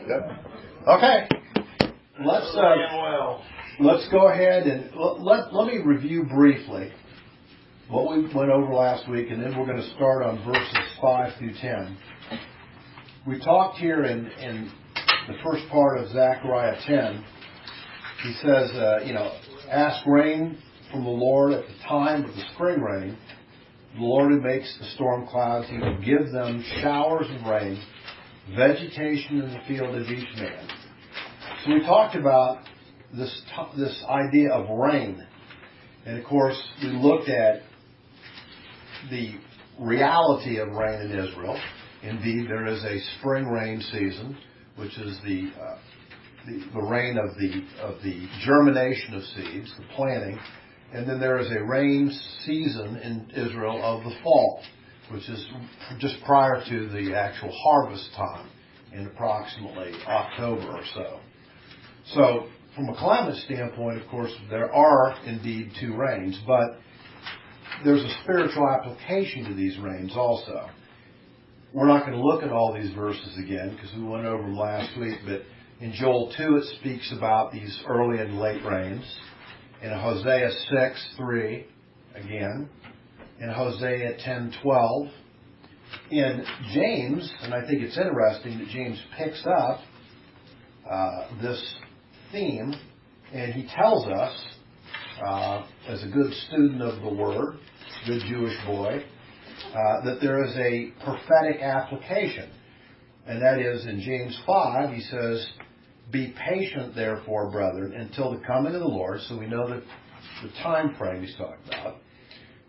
Yep. Okay. Let's go ahead and let me review briefly what we went over last week, and then we're going to start on verses 5 through 10. We talked here in the first part of Zechariah 10. He says, ask rain from the Lord at the time of the spring rain. The Lord who makes the storm clouds, He will give them showers of rain, vegetation in the field of each man. So we talked about this idea of rain. And of course, we looked at the reality of rain in Israel. Indeed, there is a spring rain season, which is the rain of the germination of seeds, the planting. And then there is a rain season in Israel of the fall, which is just prior to the actual harvest time in approximately October or so. So, from a climate standpoint, of course, there are indeed two rains, but there's a spiritual application to these rains also. We're not going to look at all these verses again because we went over them last week, but in Joel 2 it speaks about these early and late rains. In Hosea 6:3, again. In Hosea 10:12. In James, and I think it's interesting that James picks up this theme, and he tells us, as a good student of the Word, good Jewish boy, that there is a prophetic application. And that is in James 5, he says, be patient, therefore, brethren, until the coming of the Lord. So we know that the time frame he's talking about.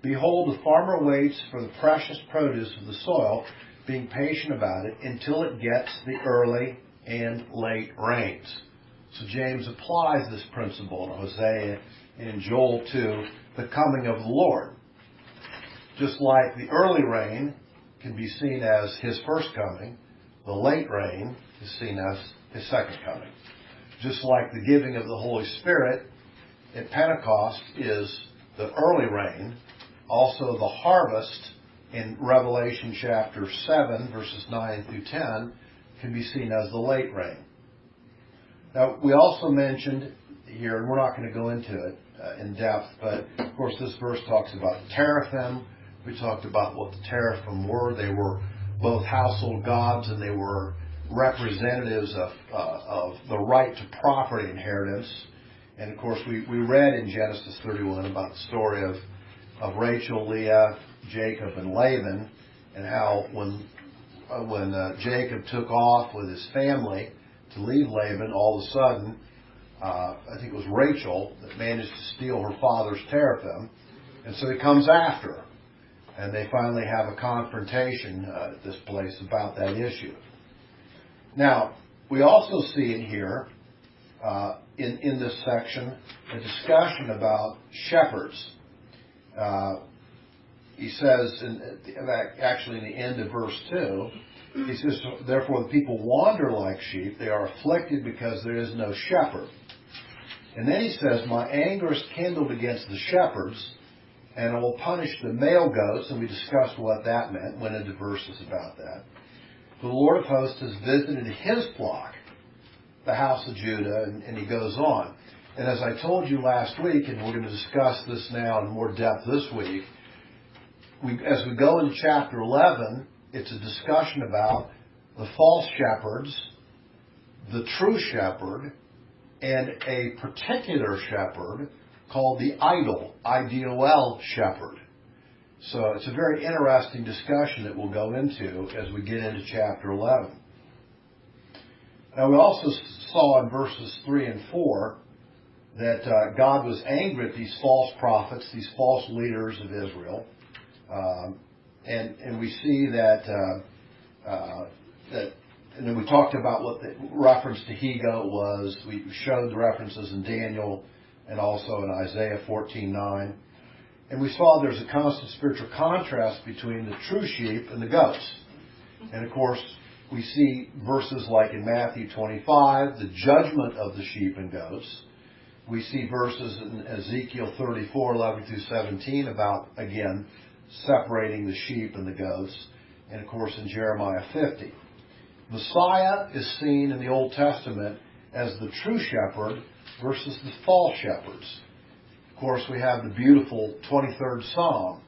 Behold, the farmer waits for the precious produce of the soil, being patient about it, until it gets the early and late rains. So James applies this principle in Hosea and in Joel 2, the coming of the Lord. Just like the early rain can be seen as His first coming, the late rain is seen as His second coming. Just like the giving of the Holy Spirit at Pentecost is the early rain, also the harvest in Revelation chapter 7, verses 9 through 10, can be seen as the late rain. Now, we also mentioned here, and we're not going to go into it in depth, but of course this verse talks about the teraphim. We talked about what the teraphim were. They were both household gods, and they were representatives of the right to property inheritance. And of course, we read in Genesis 31 about the story of Rachel, Leah, Jacob, and Laban, and how when Jacob took off with his family to leave Laban, all of a sudden, I think it was Rachel that managed to steal her father's teraphim, and so he comes after her. And they finally have a confrontation at this place about that issue. Now, we also see in here, in this section, a discussion about shepherds. He says, actually in the end of verse 2, he says, therefore the people wander like sheep, they are afflicted because there is no shepherd. And then he says, my anger is kindled against the shepherds, and I will punish the male goats, and we discussed what that meant, went into verses about that. The Lord of hosts has visited His flock, the house of Judah, and he goes on. And as I told you last week, and we're going to discuss this now in more depth this week, as we go into chapter 11, it's a discussion about the false shepherds, the true shepherd, and a particular shepherd called the IDOL shepherd. So it's a very interesting discussion that we'll go into as we get into chapter 11. Now we also saw in verses 3 and 4 that God was angry at these false prophets, these false leaders of Israel. And we see that, and then we talked about what the reference to he-goat was. We showed the references in Daniel and also in Isaiah 14:9. And we saw there's a constant spiritual contrast between the true sheep and the goats. And of course, we see verses like in Matthew 25, the judgment of the sheep and goats. We see verses in Ezekiel 34:11 through 17 about, again, separating the sheep and the goats. And of course in Jeremiah 50. Messiah is seen in the Old Testament as the true shepherd versus the false shepherds. Of course, we have the beautiful 23rd Psalm,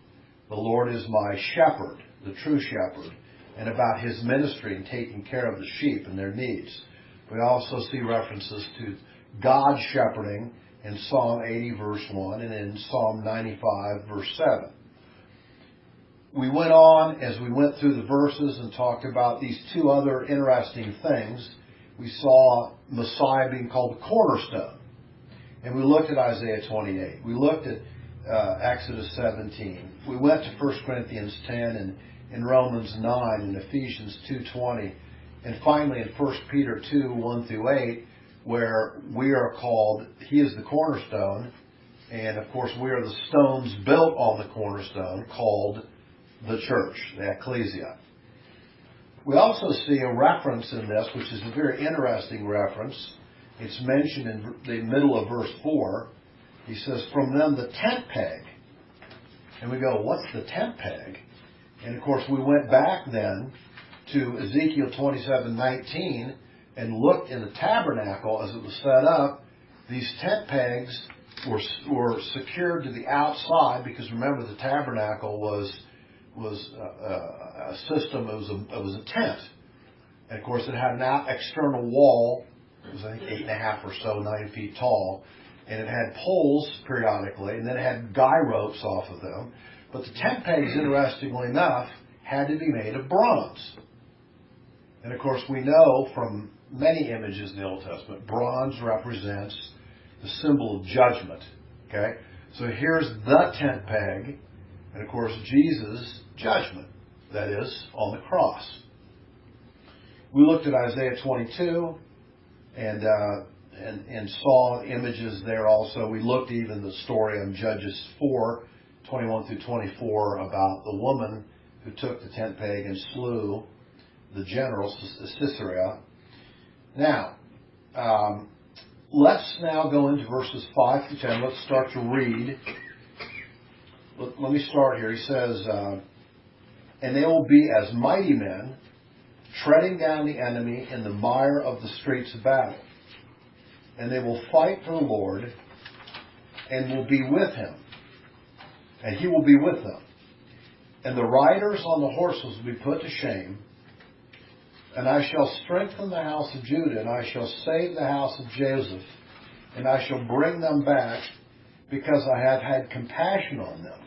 the Lord is my shepherd, the true shepherd, and about his ministry and taking care of the sheep and their needs. We also see references to God shepherding in Psalm 80 verse 1 and in Psalm 95 verse 7. We went on as we went through the verses and talked about these two other interesting things. We saw Messiah being called the cornerstone. And we looked at Isaiah 28. We looked at Exodus 17. We went to 1 Corinthians 10 and in Romans 9 and Ephesians 2:20. And finally in 1 Peter 2, 1 through 8, where we are called, he is the cornerstone. And of course we are the stones built on the cornerstone called the church, the ecclesia. We also see a reference in this, which is a very interesting reference. It's mentioned in the middle of verse 4. He says, from them the tent peg. And we go, what's the tent peg? And of course we went back then to Ezekiel 27:19 and looked in the tabernacle as it was set up. These tent pegs were secured to the outside because remember the tabernacle was a system, it was a tent. And of course it had an external wall. It was, I think, 8.5 or so, 9 feet tall. And it had poles periodically, and then it had guy ropes off of them. But the tent pegs, interestingly enough, had to be made of bronze. And of course we know from many images in the Old Testament, bronze represents the symbol of judgment. Okay? So here's the tent peg, and of course Jesus' judgment, that is, on the cross. We looked at Isaiah 22 and saw images there also. We looked even the story on Judges 4, 21 through 24 about the woman who took the tent peg and slew the general Sisera. Now, let's now go into verses 5 to 10. Let's start to read. Let me start here. He says, and they will be as mighty men, treading down the enemy in the mire of the streets of battle. And they will fight for the Lord, and will be with him. And he will be with them. And the riders on the horses will be put to shame. And I shall strengthen the house of Judah, and I shall save the house of Joseph, and I shall bring them back, because I have had compassion on them.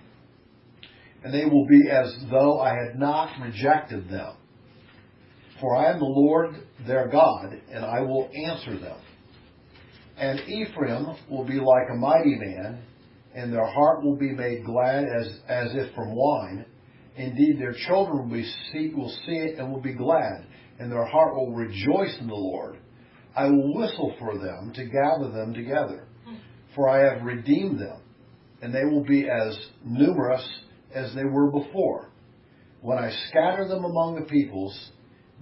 And they will be as though I had not rejected them. For I am the Lord their God, and I will answer them. And Ephraim will be like a mighty man, and their heart will be made glad as if from wine. Indeed, their children will see it and will be glad, and their heart will rejoice in the Lord. I will whistle for them to gather them together, for I have redeemed them, and they will be as numerous as they were before. When I scatter them among the peoples,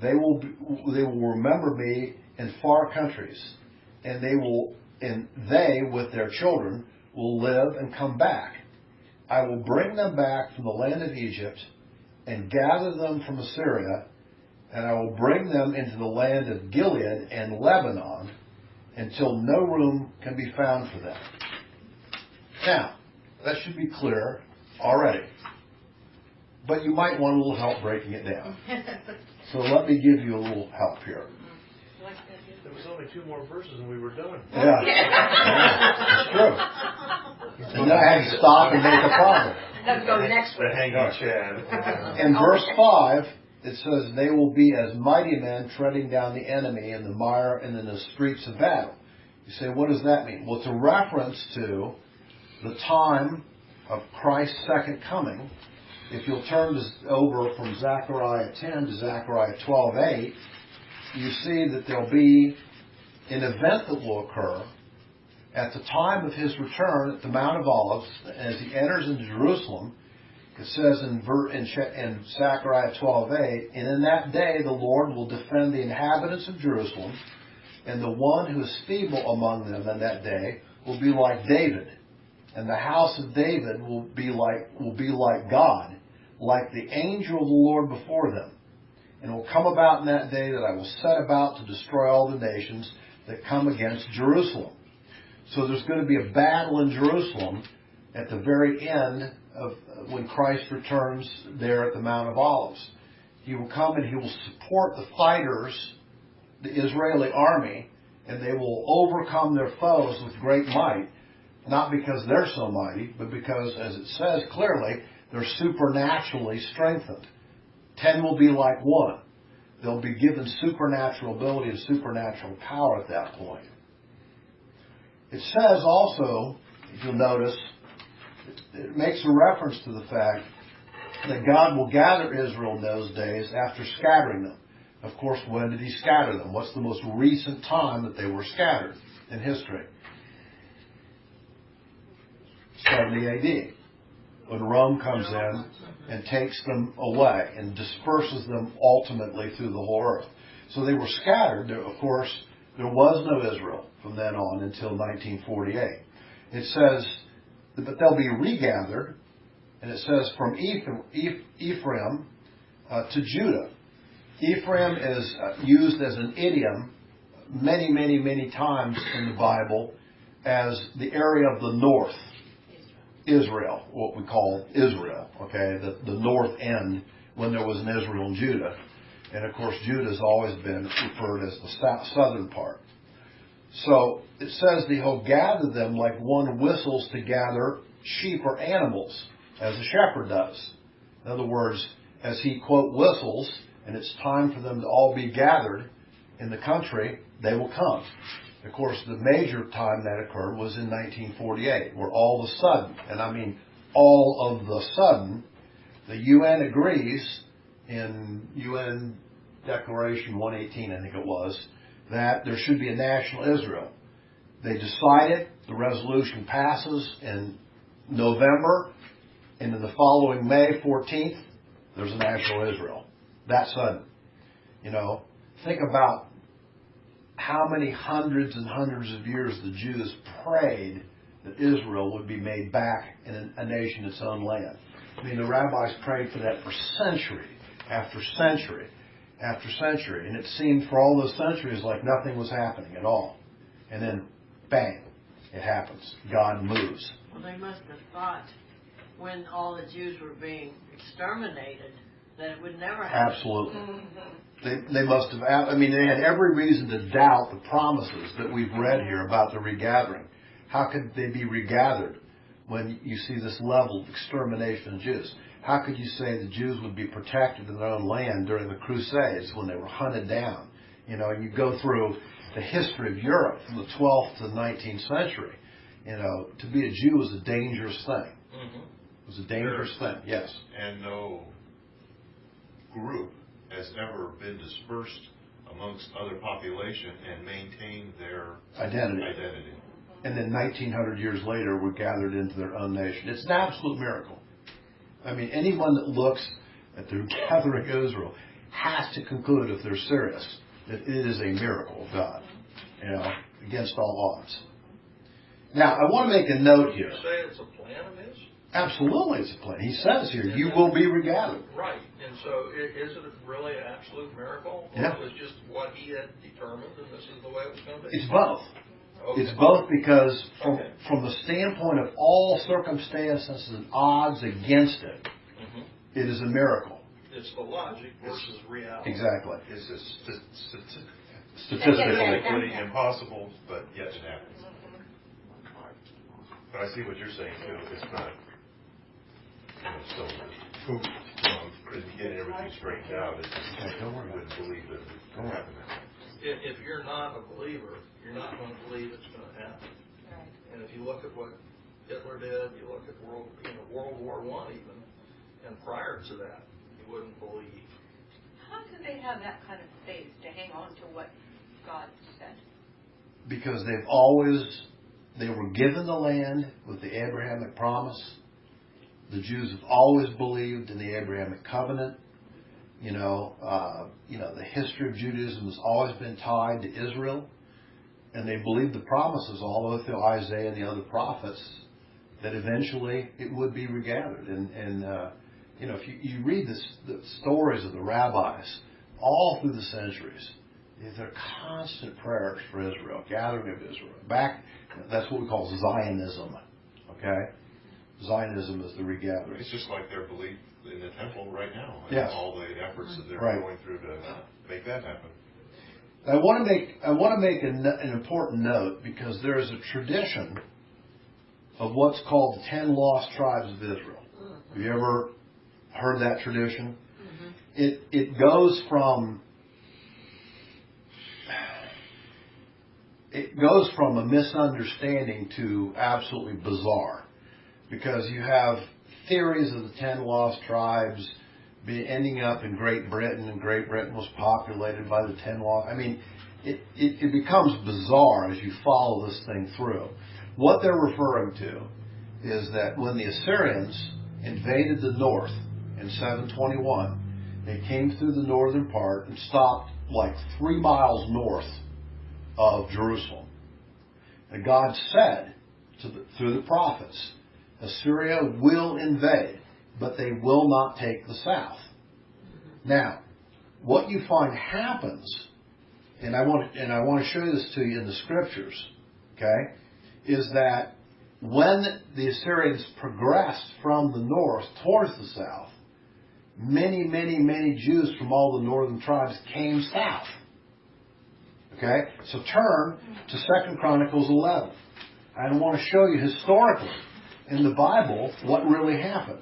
they will remember me in far countries, and they with their children will live and come back. I will bring them back from the land of Egypt and gather them from Assyria, and I will bring them into the land of Gilead and Lebanon until no room can be found for them. Now, that should be clear already. But you might want a little help breaking it down. So let me give you a little help here. There was only 2 more verses and we were done. Yeah. It's true. And then I had to stop and make a problem. Let's go next week. The hanging Chad. In verse 5, it says, they will be as mighty men treading down the enemy in the mire and in the streets of battle. You say, what does that mean? Well, it's a reference to the time of Christ's second coming. If you'll turn over from Zechariah 10 to Zechariah 12:8, you see that there'll be an event that will occur at the time of his return at the Mount of Olives. As he enters into Jerusalem, it says in Zechariah 12:8, and in that day the Lord will defend the inhabitants of Jerusalem, and the one who is feeble among them in that day will be like David, and the house of David will be like God, like the angel of the Lord before them. And it will come about in that day that I will set about to destroy all the nations that come against Jerusalem. So there's going to be a battle in Jerusalem at the very end of when Christ returns there at the Mount of Olives. He will come and he will support the fighters, the Israeli army, and they will overcome their foes with great might, not because they're so mighty, but because, as it says clearly, they're supernaturally strengthened. 10 will be like one. They'll be given supernatural ability and supernatural power at that point. It says also, if you'll notice, it makes a reference to the fact that God will gather Israel in those days after scattering them. Of course, when did he scatter them? What's the most recent time that they were scattered in history? 70 AD. When Rome comes in and takes them away and disperses them ultimately through the whole earth. So they were scattered. Of course, there was no Israel from then on until 1948. It says, but they'll be regathered, and it says from Ephraim to Judah. Ephraim is used as an idiom many, many, many times in the Bible as the area of the north. Israel, what we call Israel, okay, the north end when there was an Israel and Judah. And of course, Judah has always been referred as the southern part. So it says that he'll gather them like one whistles to gather sheep or animals, as a shepherd does. In other words, as he, quote, whistles, and it's time for them to all be gathered in the country, they will come. Of course, the major time that occurred was in 1948, where all of a sudden, and I mean all of the sudden, the UN agrees in UN Declaration 118, I think it was, that there should be a national Israel. They decide it, the resolution passes in November, and in the following May 14th, there's a national Israel. That sudden. You know, think about how many hundreds and hundreds of years the Jews prayed that Israel would be made back in a nation its own land. I mean, the rabbis prayed for that for century after century after century. And it seemed for all those centuries like nothing was happening at all. And then, bang, it happens. God moves. Well, they must have thought when all the Jews were being exterminated that it would never happen. Absolutely. They must have, I mean, they had every reason to doubt the promises that we've read here about the regathering. How could they be regathered when you see this level of extermination of Jews? How could you say the Jews would be protected in their own land during the Crusades when they were hunted down? You know, and you go through the history of Europe from the 12th to the 19th century. You know, to be a Jew was a dangerous thing. Mm-hmm. It was a dangerous thing, yes. And no group has ever been dispersed amongst other population and maintained their Identity. And then 1900 years later, we're gathered into their own nation. It's an absolute miracle. I mean, anyone that looks at the gathering of Israel has to conclude, if they're serious, that it is a miracle of God, you know, against all odds. Now, I want to make a note here. You say it's a plan of his? Absolutely, it's a plan. He says here, you will be regathered. Right. And so is it really an absolute miracle? Or Yeah. it was just what he had determined and this is the way it was going to be? It's both. Okay. It's both because Okay. from the standpoint of all circumstances and odds against it, Mhm. it is a miracle. It's the logic versus reality. Exactly. It's Statistically. statistically impossible, but yet it happens. But I see what you're saying too. It's not, you know, so proof from getting everything straightened out. It's just, Okay, don't worry you about wouldn't believe that it could happen. If you're not a believer, you're not going to believe it's going to happen. Right. And if you look at what Hitler did, you look at World War I even, and prior to that, you wouldn't believe. How do they have that kind of faith to hang on to what God said? Because they were given the land with the Abrahamic promise. The Jews have always believed in the Abrahamic covenant. You know, the history of Judaism has always been tied to Israel. And they believed the promises all the way through Isaiah and the other prophets that eventually it would be regathered. And you know, if you read the stories of the rabbis all through the centuries, they're constant prayers for Israel, gathering of Israel. That's what we call Zionism. Okay? Zionism is the regathering. It's just like their belief in the temple right now, and Yes. all the efforts that they're Right. going through to make that happen. I want to make an important note, because there is a tradition of what's called the 10 lost tribes of Israel. Have you ever heard that tradition? It goes from a misunderstanding to absolutely bizarre, because you have theories of the 10 lost tribes ending up in Great Britain, and Great Britain was populated by the 10 lost. I mean, it becomes bizarre as you follow this thing through. What they're referring to is that when the Assyrians invaded the north in 721, they came through the northern part and stopped like 3 miles north of Jerusalem. And God said through the prophets, Assyria will invade, but they will not take the south. Now, what you find happens, and I want to show this to you in the scriptures, okay, is that when the Assyrians progressed from the north towards the south, many, many, many Jews from all the northern tribes came south. Okay? So turn to 2 Chronicles 11. I want to show you historically in the Bible what really happened.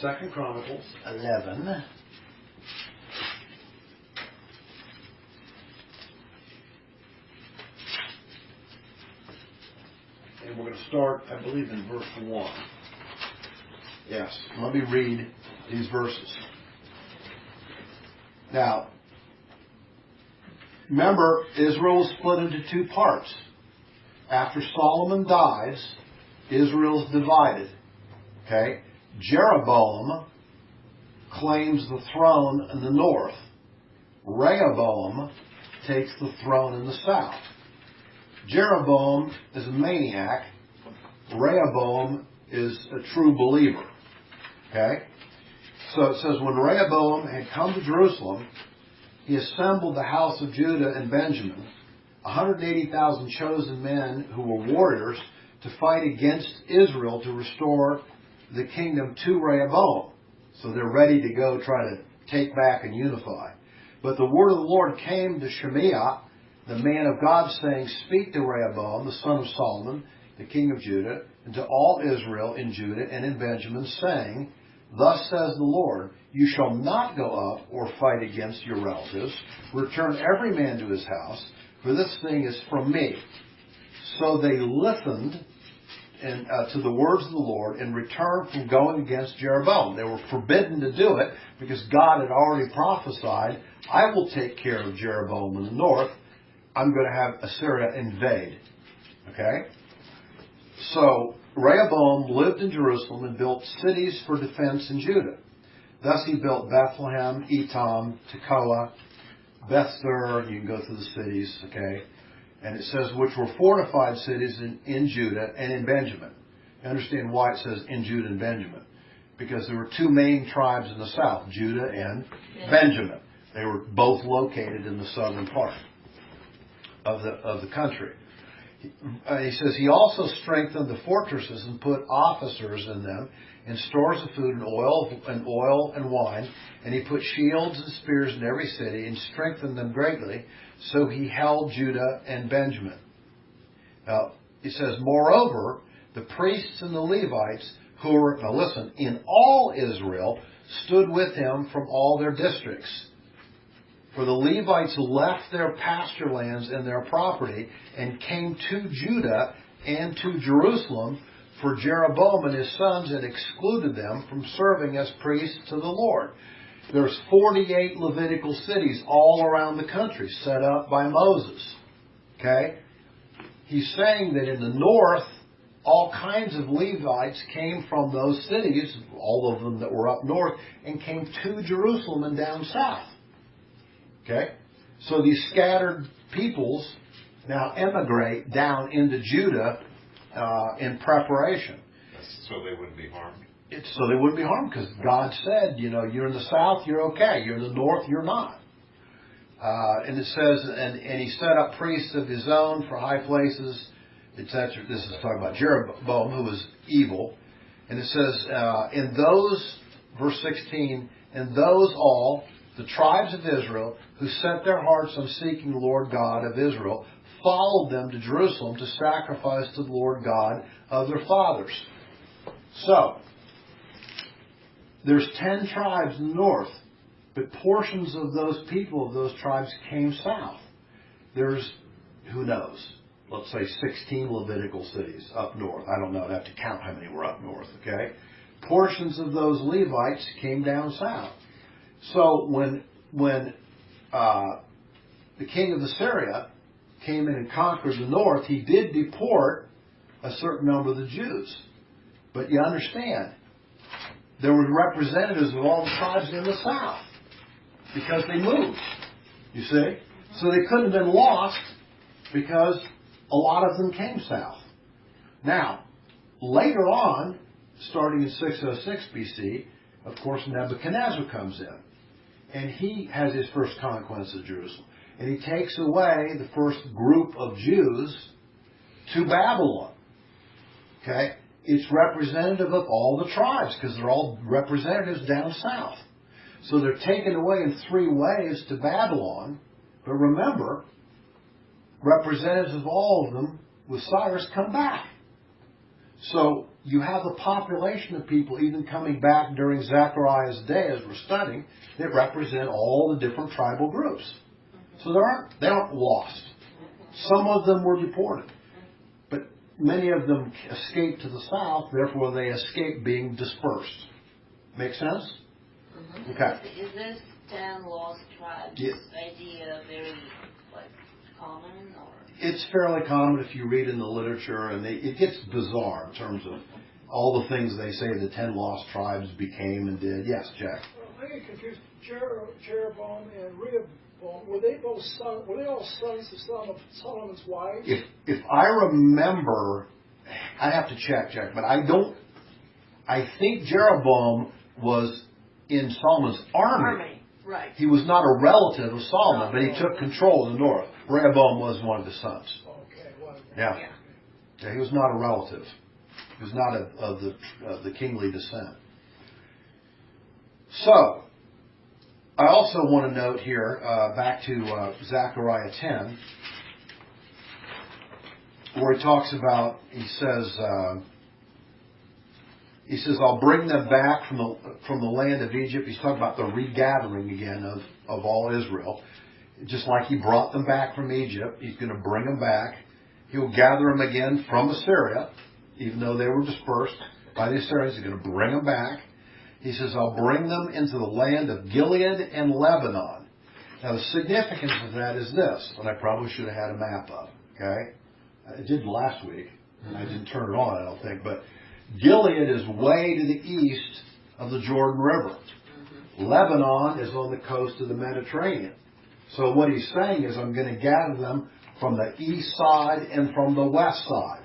2 Chronicles 11. And we're going to start, I believe, in verse 1. Yes, let me read these verses. Now, remember, Israel was split into 2 parts. After Solomon dies, Israel's divided. Okay? Jeroboam claims the throne in the north. Rehoboam takes the throne in the south. Jeroboam is a maniac. Rehoboam is a true believer. Okay? So it says, when Rehoboam had come to Jerusalem, he assembled the house of Judah and Benjamin, 180,000 chosen men who were warriors, to fight against Israel to restore the kingdom to Rehoboam. So they're ready to go try to take back and unify. But the word of the Lord came to Shemaiah, the man of God, saying, speak to Rehoboam, the son of Solomon, the king of Judah, and to all Israel in Judah and in Benjamin, saying, thus says the Lord, you shall not go up or fight against your relatives. Return every man to his house, for this thing is from me. So they listened to the words of the Lord and returned from going against Jeroboam. They were forbidden to do it because God had already prophesied, I will take care of Jeroboam in the north. I'm going to have Assyria invade. Okay? So Rehoboam lived in Jerusalem and built cities for defense in Judah. Thus he built Bethlehem, Etam, Tekoa, Bethsur. You can go through the cities, okay? And it says, which were fortified cities in Judah and in Benjamin. You understand why it says in Judah and Benjamin? Because there were 2 main tribes in the south, Judah and Benjamin. They were both located in the southern part of the country. He says he also strengthened the fortresses and put officers in them, and stores of food and oil and wine, and he put shields and spears in every city and strengthened them greatly. So he held Judah and Benjamin. Now, he says, moreover, the priests and the Levites who were, now listen, in all Israel stood with him from all their districts. For the Levites left their pasture lands and their property and came to Judah and to Jerusalem, for Jeroboam and his sons had excluded them from serving as priests to the Lord. There's 48 Levitical cities all around the country set up by Moses. Okay? He's saying that in the north, all kinds of Levites came from those cities, all of them that were up north, and came to Jerusalem and down south. Okay? So these scattered peoples now emigrate down into Judah in preparation. So they wouldn't be harmed? so they wouldn't be harmed, because God said, you're in the south, you're okay. You're in the north, you're not. And it says, and he set up priests of his own for high places, etc. This is talking about Jeroboam, who was evil. And it says, in those, verse 16, in those all, the tribes of Israel, who set their hearts on seeking the Lord God of Israel, followed them to Jerusalem to sacrifice to the Lord God of their fathers. So, there's 10 tribes in the north, but portions of those people, of those tribes, came south. There's, who knows, let's say 16 Levitical cities up north. I don't know, I'd have to count how many were up north, okay? Portions of those Levites came down south. So when the king of Assyria came in and conquered the north, he did deport a certain number of the Jews. But you understand, there were representatives of all the tribes in the south because they moved, you see? So they couldn't have been lost because a lot of them came south. Now, later on, starting in 606 BC, of course, Nebuchadnezzar comes in. And he has his first conquest of Jerusalem. And he takes away the first group of Jews to Babylon. Okay? It's representative of all the tribes, because they're all representatives down south. So they're taken away in 3 ways to Babylon. But remember, representatives of all of them with Cyrus come back. So you have a population of people even coming back during Zechariah's day, as we're studying, that represent all the different tribal groups. So they aren't lost. Some of them were deported. But many of them escaped to the south, therefore they escaped being dispersed. Make sense? Mm-hmm. Okay. Is this 10 lost tribes idea very common, or? It's fairly common if you read in the literature, and it gets bizarre in terms of all the things they say the 10 lost tribes became and did. Yes, Jack. I get confused. Jeroboam and Rehoboam, were they all sons of Solomon's wives? If I remember, I'd have to check, Jack, but I think Jeroboam was in Solomon's army. Right. He was not a relative of Solomon, but he took control of the north. Rehoboam was one of his sons. Okay, Yeah, he was not a relative. He was not of the kingly descent. So, I also want to note here, back to Zechariah 10, where he talks about, he says, I'll bring them back from the land of Egypt. He's talking about the regathering again of all Israel. Just like he brought them back from Egypt, he's going to bring them back. He'll gather them again from Assyria, even though they were dispersed by the Assyrians. He's going to bring them back. He says, I'll bring them into the land of Gilead and Lebanon. Now, the significance of that is this, and I probably should have had a map up, okay? I did last week, and I didn't turn it on, I don't think, but Gilead is way to the east of the Jordan River. Lebanon is on the coast of the Mediterranean. So what he's saying is, I'm going to gather them from the east side and from the west side.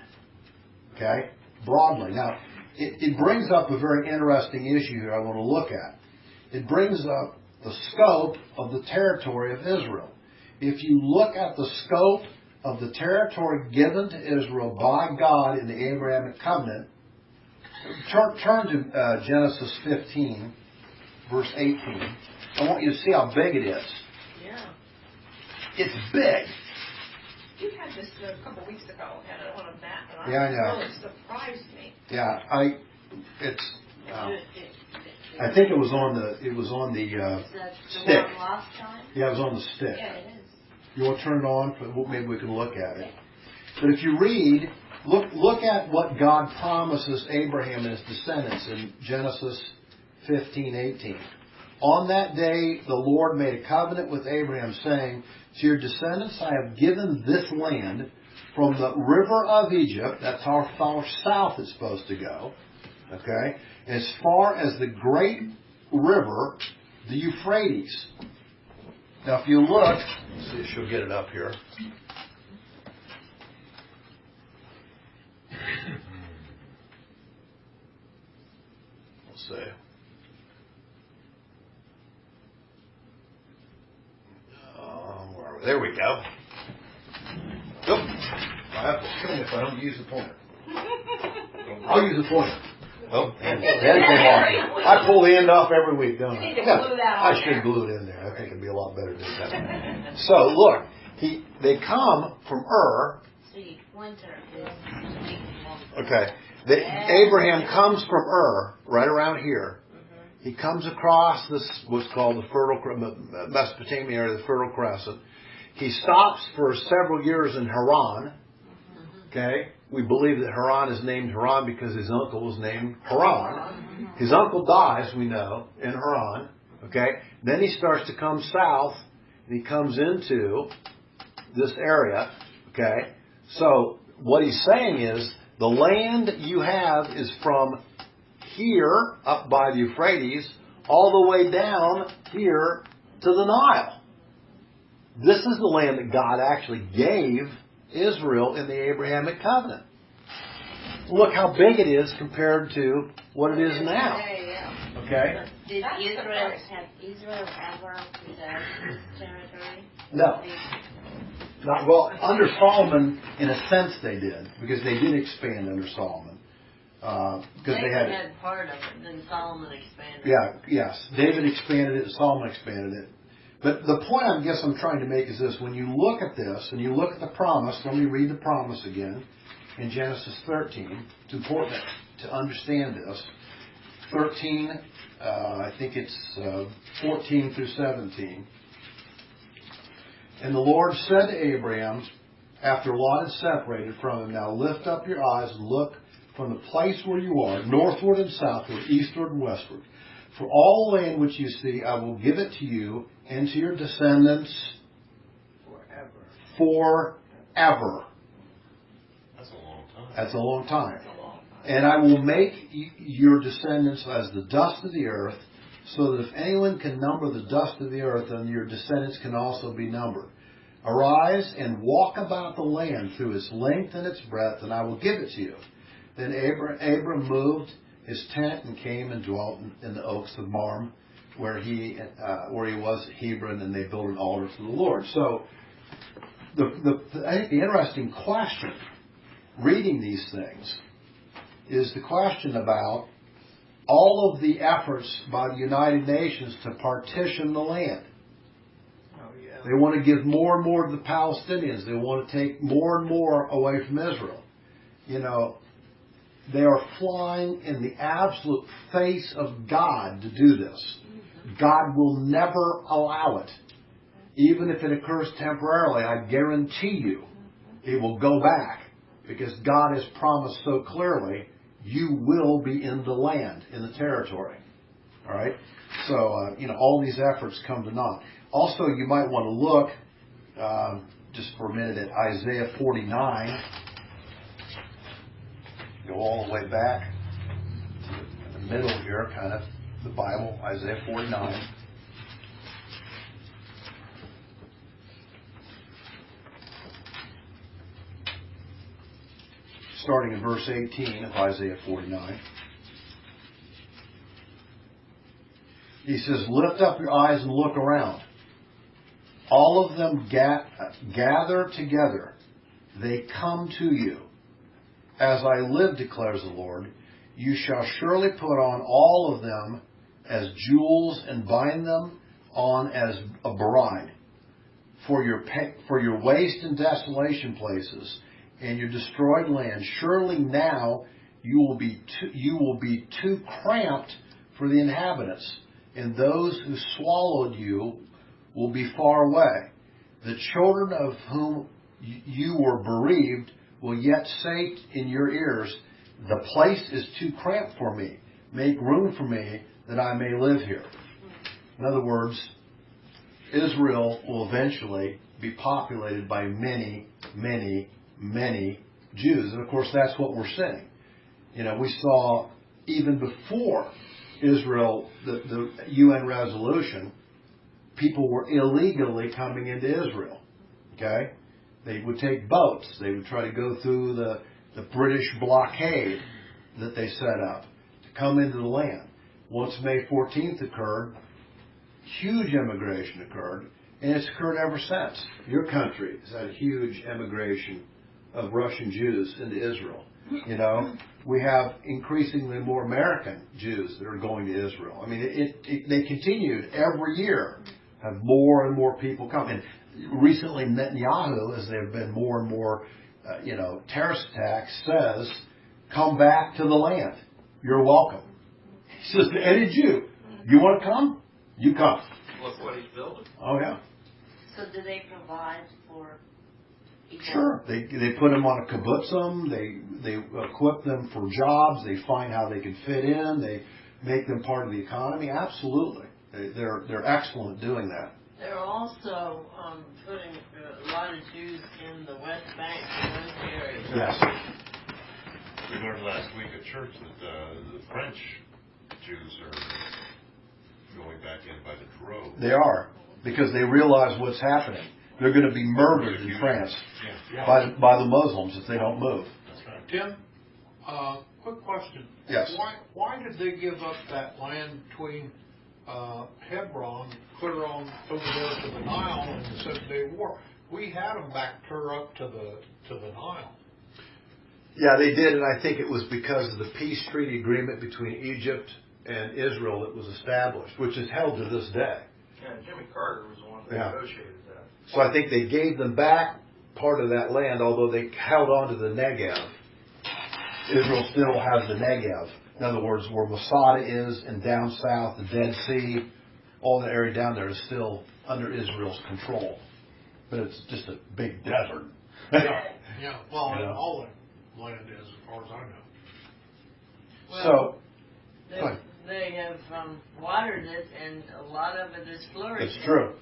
Okay? Broadly. Now, it brings up a very interesting issue here I want to look at. It brings up the scope of the territory of Israel. If you look at the scope of the territory given to Israel by God in the Abrahamic covenant, turn to Genesis 15, verse 18. I want you to see how big it is. Yeah. It's big. You had this a couple weeks ago, had it on a map, and Yeah, I know. really surprised me. Yeah, I think it was on the Is that the stick. one last time? Yeah, it was on the stick. Yeah, it is. You want to turn it on? Maybe we can look at it. But if you read, look at what God promises Abraham and his descendants in Genesis 15:18. On that day, the Lord made a covenant with Abraham, saying, to your descendants I have given this land from the river of Egypt, that's how far south it's supposed to go, okay, as far as the great river, the Euphrates. Now if you look, let's see if she'll get it up here. see. There we go. Nope. I have to kill me if I don't use the pointer. I'll use the pointer. Oh, and the end came off. I pull the end off every week, don't I? You need to glue that on I should there. glue it in there. I think it'd be a lot better to do that. So look, they come from See, winter is Okay. Abraham comes from right around here. He comes across this, what's called the Fertile Mesopotamia, or the Fertile Crescent. He stops for several years in Haran. Okay. We believe that Haran is named Haran because his uncle was named Haran. His uncle dies, we know, in Haran. Okay. Then he starts to come south, and he comes into this area. Okay. So what he's saying is, the land you have is from here, up by the Euphrates, all the way down here to the Nile. This is the land that God actually gave Israel in the Abrahamic covenant. Look how big it is compared to what it is now. Okay? Did Israel ever possess this territory? No. Not, well, under Solomon, in a sense they did, because they did expand under Solomon. Because they had part of it, then Solomon expanded. Yeah, yes. David expanded it, Solomon expanded it. But the point I guess I'm trying to make is this. When you look at this, and you look at the promise, let me read the promise again, in Genesis 13. It's important to understand this. 13, I think it's 14 through 17. And the Lord said to Abraham, after Lot had separated from him, now lift up your eyes and look from the place where you are, northward and southward, eastward and westward. For all the land which you see, I will give it to you and to your descendants forever. That's a long time. That's a long time. And I will make your descendants as the dust of the earth, so that if anyone can number the dust of the earth, then your descendants can also be numbered. Arise and walk about the land through its length and its breadth, and I will give it to you. Then Abram moved his tent and came and dwelt in the oaks of Mamre, where he was at Hebron, and they built an altar to the Lord. So, I think the interesting question, reading these things, is the question about all of the efforts by the United Nations to partition the land. They want to give more and more to the Palestinians. They want to take more and more away from Israel. You know, they are flying in the absolute face of God to do this. God will never allow it. Even if it occurs temporarily, I guarantee you it will go back. Because God has promised so clearly, you will be in the land, in the territory. All right? So, all these efforts come to naught. Also, you might want to look, just for a minute, at Isaiah 49. Go all the way back to the middle here, kind of, the Bible, Isaiah 49. Starting in verse 18 of Isaiah 49. He says, lift up your eyes and look around. All of them gather together. They come to you. As I live, declares the Lord, you shall surely put on all of them as jewels and bind them on as a bride. For your waste and desolation places and your destroyed land, surely now you will be too cramped for the inhabitants, and those who swallowed you will be far away. The children of whom you were bereaved will yet say in your ears, the place is too cramped for me. Make room for me that I may live here. In other words, Israel will eventually be populated by many, many, many Jews. And of course, that's what we're seeing. We saw even before Israel, the UN resolution, people were illegally coming into Israel. Okay? They would take boats. They would try to go through the British blockade that they set up to come into the land. once May 14th occurred, huge immigration occurred, and it's occurred ever since. Your country has had a huge immigration of Russian Jews into Israel. You know, we have increasingly more American Jews that are going to Israel. I mean, they continued every year, have more and more people come. And recently, Netanyahu, as there have been more and more, terrorist attacks, says, "Come back to the land. You're welcome." He says to any Jew, "You want to come? You come." Look what he's building. Oh yeah. So do they provide for people? Sure. They put them on a kibbutzim. They equip them for jobs. They find how they can fit in. They make them part of the economy. Absolutely. They're excellent at doing that. They're also putting a lot of Jews in the West Bank and those areas. Yes. We learned last week at church that the French Jews are going back in by the drove. They are, because they realize what's happening. They're going to be murdered in France by the Muslims if they don't move. That's right. Tim, quick question. Yes. Why did they give up that land between Hebron, clear on over there to the Nile in the 7-Day War? We had them back clear up to the Nile. Yeah, they did, and I think it was because of the peace treaty agreement between Egypt and Israel that was established, which is held to this day. And Jimmy Carter was the one that negotiated that. So I think they gave them back part of that land, although they held on to the Negev. Israel still has the Negev. In other words, where Masada is and down south, the Dead Sea, all the area down there is still under Israel's control. But it's just a big desert. Yeah. Well, You know? all the land is, as far as I know. Well, So, they have watered it, and a lot of it is flourishing. it's true.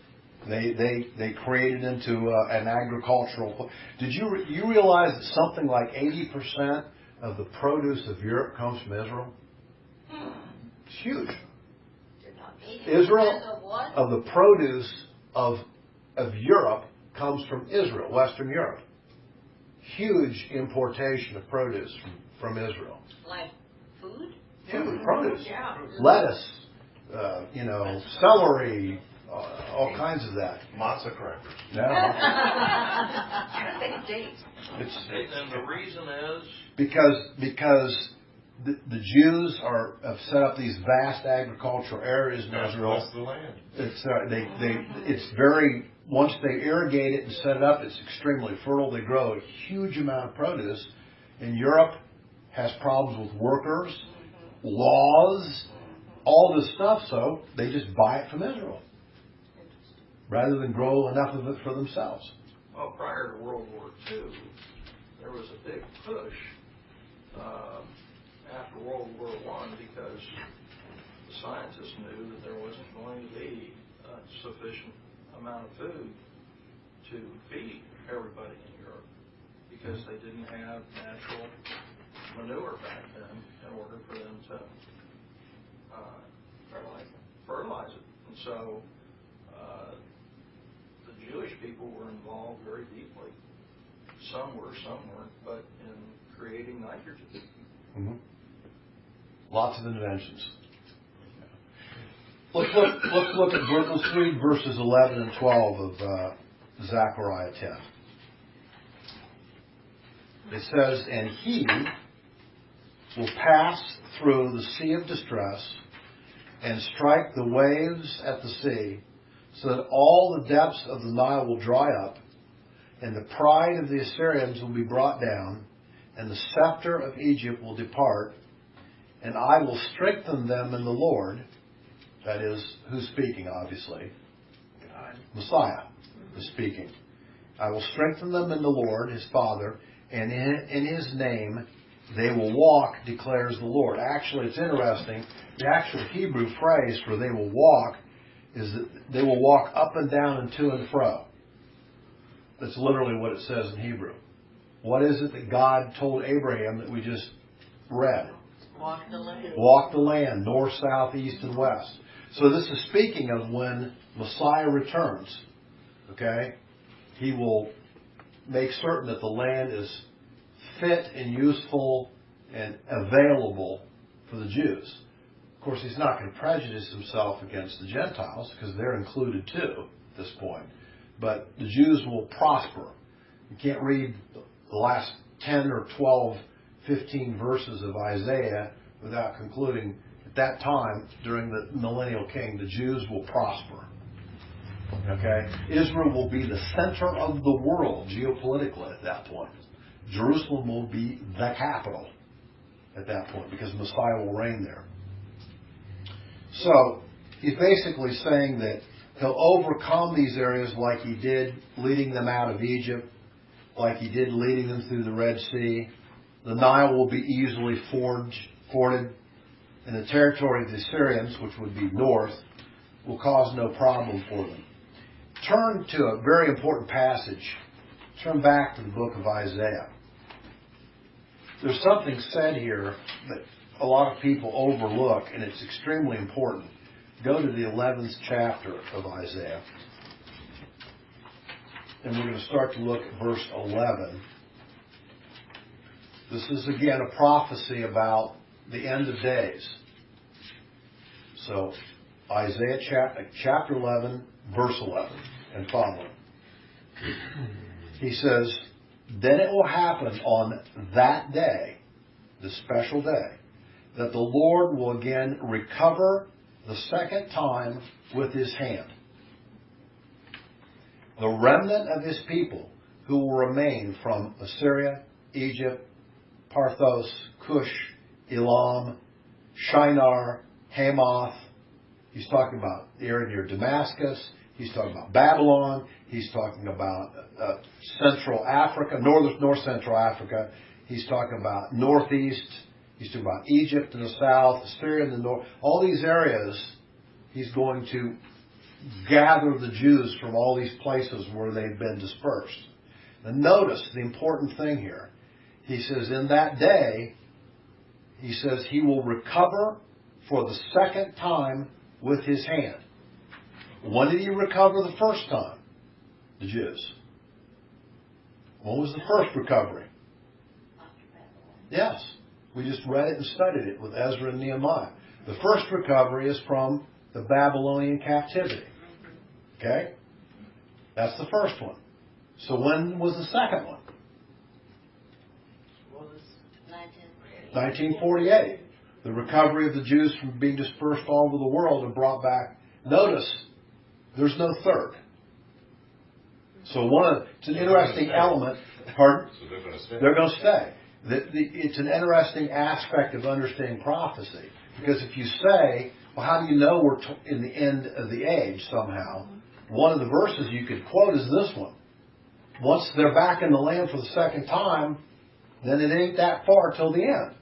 They created into an agricultural. Did you realize that something like 80% of the produce of Europe comes from Israel? It's huge. Israel, Of what? of the produce of Europe comes from Israel, Western Europe. Huge importation of produce from Israel. Like food? Food, produce, Yeah. lettuce, celery, all kinds of that. Matzah crackers. Yeah. Big date. It's And the reason is, because the Jews have set up these vast agricultural areas in God Israel. bless the land. It's very, once they irrigate it and set it up, it's extremely fertile. They grow a huge amount of produce. And Europe has problems with workers, laws, all this stuff, so they just buy it from Israel rather than grow enough of it for themselves. well, prior to World War II, there was a big push after World War I because the scientists knew that there wasn't going to be a sufficient amount of food to feed everybody in Europe because they didn't have natural manure back then in order for them to fertilize it. And so the Jewish people were involved very deeply. Some were, some weren't, but in creating nitrogen. Mm-hmm. Lots of inventions. Let's look at let's read verses 11 and 12 of Zechariah 10. It says, "And he will pass through the sea of distress and strike the waves at the sea, so that all the depths of the Nile will dry up, and the pride of the Assyrians will be brought down, and the scepter of Egypt will depart, and I will strengthen them in the Lord." That is, who's speaking, obviously? God. Messiah is speaking. "I will strengthen them in the Lord, his Father, and in his name they will walk, declares the Lord." Actually, it's interesting. The actual Hebrew phrase for "they will walk" is that they will walk up and down and to and fro. That's literally what it says in Hebrew. What is it that God told Abraham that we just read? Walk the land. Walk the land, north, south, east, and west. So this is speaking of when Messiah returns. Okay? He will make certain that the land is fit and useful and available for the Jews. Of course, he's not going to prejudice himself against the Gentiles because they're included too at this point. But the Jews will prosper. You can't read the last 10 or 12, 15 verses of Isaiah without concluding at that time, during the millennial king, the Jews will prosper. Okay? Israel will be the center of the world geopolitically at that point. Jerusalem will be the capital at that point because Messiah will reign there. So, he's basically saying that he'll overcome these areas like he did leading them out of Egypt, like he did leading them through the Red Sea. The Nile will be easily forded, and the territory of the Assyrians, which would be north, will cause no problem for them. Turn to a very important passage. Turn back to the book of Isaiah. There's something said here that a lot of people overlook, and it's extremely important. Go to the 11th chapter of Isaiah. And we're going to start to look at verse 11. This is again a prophecy about the end of days. So, Isaiah chapter 11, verse 11 and following. He says, "Then it will happen on that day, the special day, that the Lord will again recover the second time with his hand the remnant of his people who will remain from Assyria, Egypt, Parthos, Cush, Elam, Shinar, Hamath." He's talking about the area near Damascus. He's talking about Babylon. He's talking about Central Africa, North Central Africa. He's talking about Northeast. He's talking about Egypt in the south, Assyria in the north. All these areas, he's going to gather the Jews from all these places where they've been dispersed. And notice the important thing here. He says, in that day, he says he will recover for the second time with his hand. When did he recover the first time? The Jews. When was the first recovery? Yes. We just read it and studied it with Ezra and Nehemiah. The first recovery is from the Babylonian captivity. Okay? That's the first one. So when was the second one? 1948. The recovery of the Jews from being dispersed all over the world and brought back. Notice, there's no third. So it's an interesting element. Pardon? So they're going to stay. They're going to stay. It's an interesting aspect of understanding prophecy. Because if you say, well, how do you know we're in the end of the age somehow? One of the verses you could quote is this one. Once they're back in the land for the second time, then it ain't that far till the end.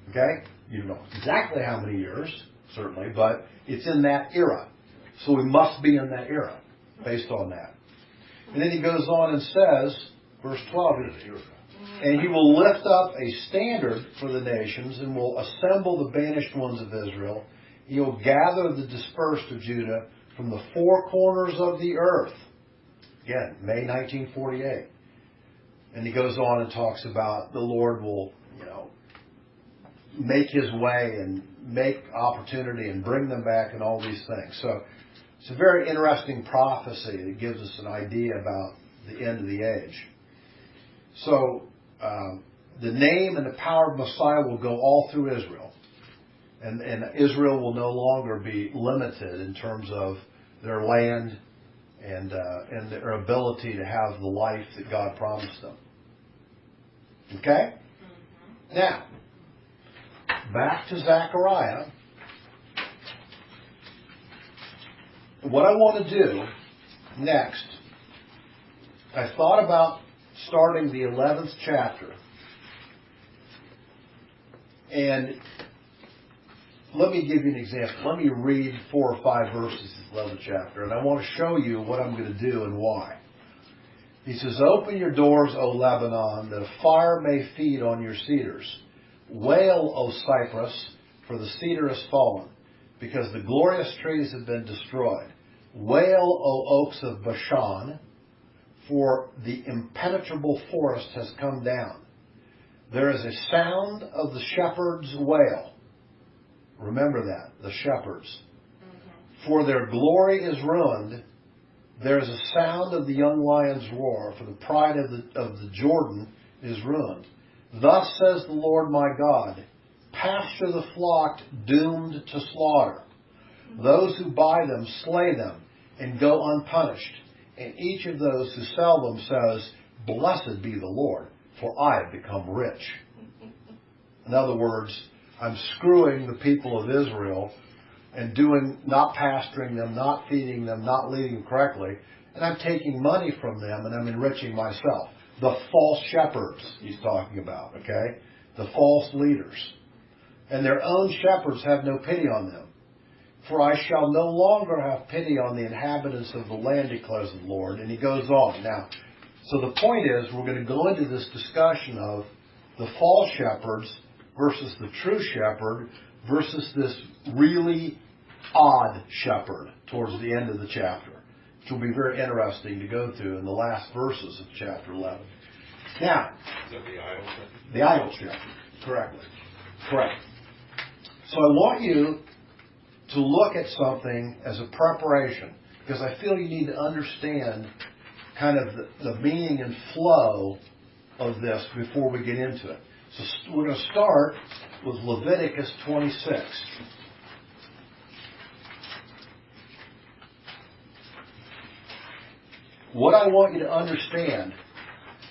Okay? You don't know exactly how many years, certainly, but it's in that era. So we must be in that era, based on that. And then he goes on and says, verse 12, "And he will lift up a standard for the nations and will assemble the banished ones of Israel. He will gather the dispersed of Judah from the four corners of the earth." Again, May 1948. And he goes on and talks about the Lord will, make his way and make opportunity and bring them back and all these things. So it's a very interesting prophecy that gives us an idea about the end of the age. So the name and the power of Messiah will go all through Israel. And Israel will no longer be limited in terms of their land and their ability to have the life that God promised them. Okay? Now, back to Zechariah. What I want to do next, I thought about starting the 11th chapter. And let me give you an example. Let me read 4 or 5 verses of the 11th chapter. And I want to show you what I'm going to do and why. He says, "Open your doors, O Lebanon, that a fire may feed on your cedars. Wail, O cypress, for the cedar has fallen, because the glorious trees have been destroyed. Wail, O oaks of Bashan, for the impenetrable forest has come down. There is a sound of the shepherd's wail." Remember that, the shepherds. For their glory is ruined. There is a sound of the young lion's roar, for the pride of the Jordan is ruined. Thus says the Lord my God, pasture the flock doomed to slaughter. Those who buy them slay them and go unpunished. And each of those who sell them says, blessed be the Lord, for I have become rich. In other words, I'm screwing the people of Israel and not pasturing them, not feeding them, not leading them correctly, and I'm taking money from them and I'm enriching myself. The false shepherds he's talking about, okay? The false leaders. And their own shepherds have no pity on them. For I shall no longer have pity on the inhabitants of the land, declares the Lord. And he goes on. Now, so the point is, we're going to go into this discussion of the false shepherds versus the true shepherd versus this really odd shepherd towards the end of the chapter, which will be very interesting to go through in the last verses of chapter 11. Now, Is that the idol shepherd? the idol shepherd, correct. So I want you to look at something as a preparation, because I feel you need to understand kind of the meaning and flow of this before we get into it. So we're going to start with Leviticus 26. What I want you to understand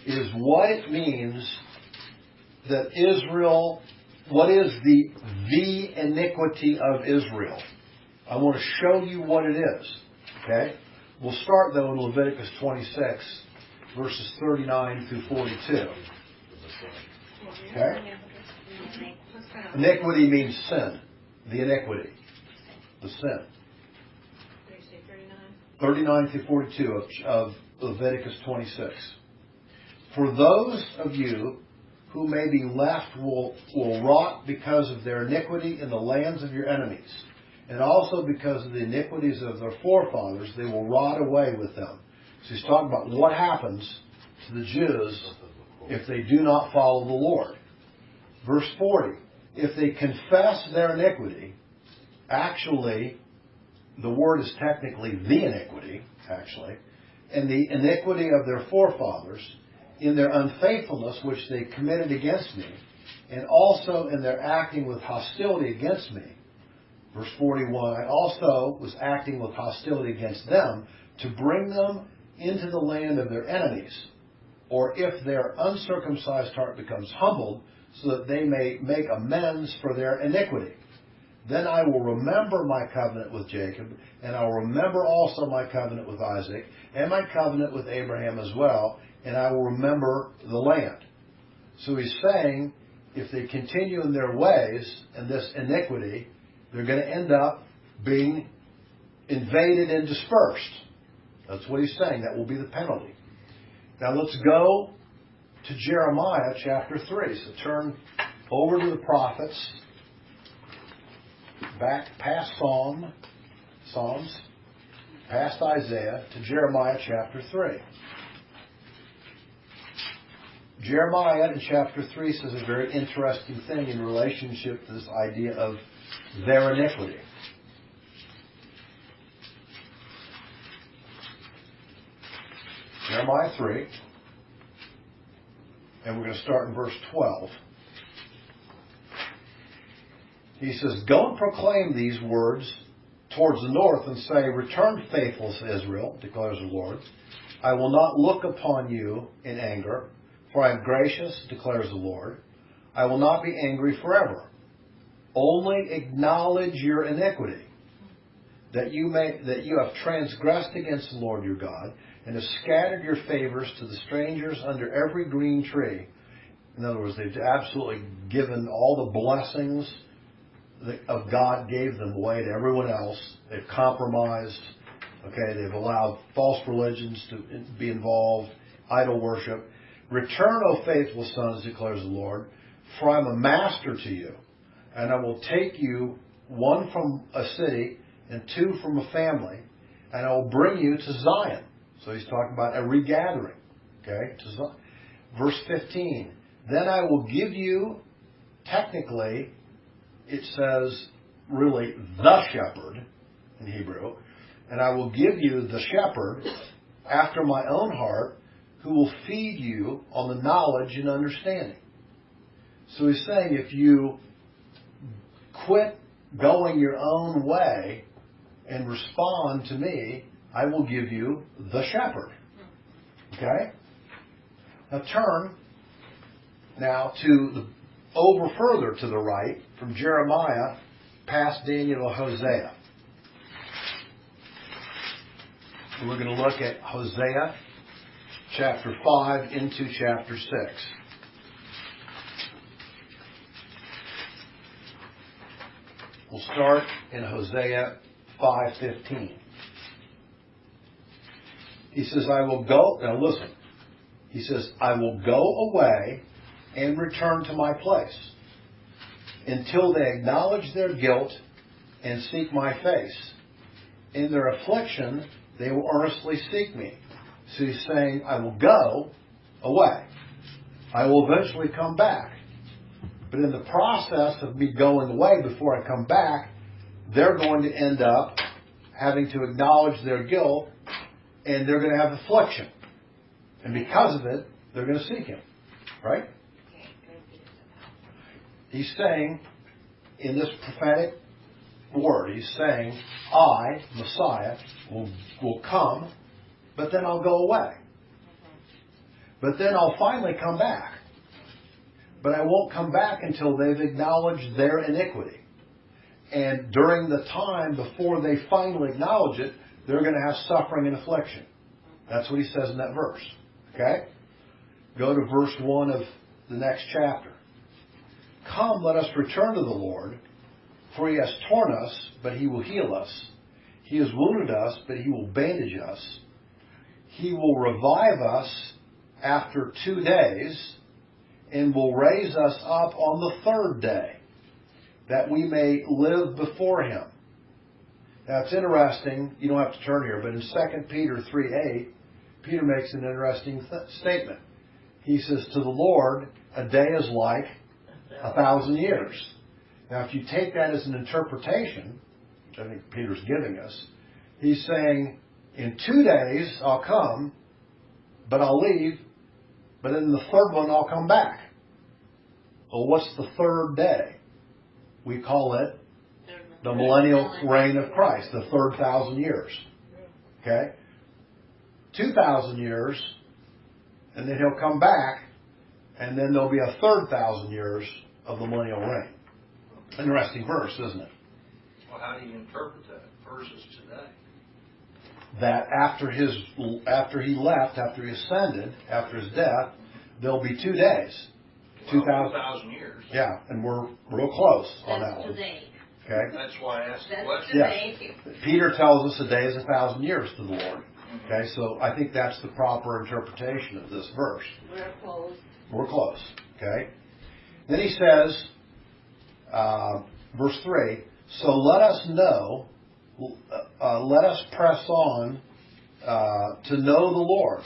is what it means that Israel, what is the iniquity of Israel. I want to show you what it is. Okay? We'll start though in Leviticus 26, verses 39 through 42. Okay? Iniquity means sin. The iniquity. The sin. 39 through 42 of Leviticus 26. For those of you who may be left will rot because of their iniquity in the lands of your enemies, and also because of the iniquities of their forefathers, they will rot away with them. So he's talking about what happens to the Jews if they do not follow the Lord. Verse 40, if they confess their iniquity, actually, the word is technically the iniquity, actually, and the iniquity of their forefathers, in their unfaithfulness which they committed against me, and also in their acting with hostility against me. Verse 41, I also was acting with hostility against them to bring them into the land of their enemies, or if their uncircumcised heart becomes humbled, so that they may make amends for their iniquity. Then I will remember my covenant with Jacob, and I will remember also my covenant with Isaac, and my covenant with Abraham as well, and I will remember the land. So he's saying, if they continue in their ways and this iniquity, they're going to end up being invaded and dispersed. That's what he's saying. That will be the penalty. Now let's go to Jeremiah chapter 3. So turn over to the prophets, back past Psalms, past Isaiah, to Jeremiah chapter 3. Jeremiah in chapter 3 says a very interesting thing in relationship to this idea of their iniquity. Jeremiah 3, and we're going to start in verse 12. He says, go and proclaim these words towards the north and say, return, faithless Israel, declares the Lord. I will not look upon you in anger, for I am gracious, declares the Lord. I will not be angry forever. Only acknowledge your iniquity, that you have transgressed against the Lord your God, and have scattered your favors to the strangers under every green tree. In other words, they've absolutely given all the blessings of God gave them away to everyone else. They've compromised. Okay, they've allowed false religions to be involved, idol worship. Return, O faithful sons, declares the Lord, for I am a master to you, and I will take you, one from a city and two from a family, and I will bring you to Zion. So he's talking about a regathering. Okay, to Zion. Verse 15. Then I will give you, technically, it says, really the shepherd in Hebrew, and I will give you the shepherd after my own heart, who will feed you on the knowledge and understanding. So he's saying if you quit going your own way and respond to me, I will give you the shepherd. Okay? Now turn now to over further to the right from Jeremiah past Daniel to Hosea. And we're going to look at Hosea chapter 5 into chapter 6. We'll start in Hosea 5:15. He says, I will go, now listen, he says, I will go away and return to my place until they acknowledge their guilt and seek my face. In their affliction, they will earnestly seek me. So he's saying, I will go away. I will eventually come back. But in the process of me going away before I come back, they're going to end up having to acknowledge their guilt, and they're going to have affliction. And because of it, they're going to seek Him. Right? He's saying, in this prophetic word, he's saying, I, Messiah, will come, but then I'll go away. But then I'll finally come back. But I won't come back until they've acknowledged their iniquity. And during the time before they finally acknowledge it, they're going to have suffering and affliction. That's what he says in that verse. Okay? Go to verse 1 of the next chapter. Come, let us return to the Lord, for He has torn us, but He will heal us. He has wounded us, but He will bandage us. He will revive us after 2 days, and will raise us up on the third day, that we may live before Him. Now it's interesting, you don't have to turn here, but in 2 Peter 3:8, Peter makes an interesting statement. He says, to the Lord, a day is like 1,000 years. Now if you take that as an interpretation, which I think Peter's giving us, he's saying, in 2 days I'll come, but I'll leave, but in the third one I'll come back. Well, what's the third day? We call it the millennial reign of Christ, the third 1,000 years. Okay? 2,000 years, and then He'll come back, and then there'll be a third 1,000 years of the millennial reign. Interesting verse, isn't it? Well, how do you interpret that versus today? That after He left, after He ascended, after His death, there'll be 2 days. 2,000 years. Yeah, and we're real close on that That's one. today. Okay? That's why I asked the That's question. today. Peter tells us a day is 1,000 years to the Lord. Okay, so I think that's the proper interpretation of this verse. We're close. We're close. Okay? Then he says, verse 3, so let us know, let us press on to know the Lord.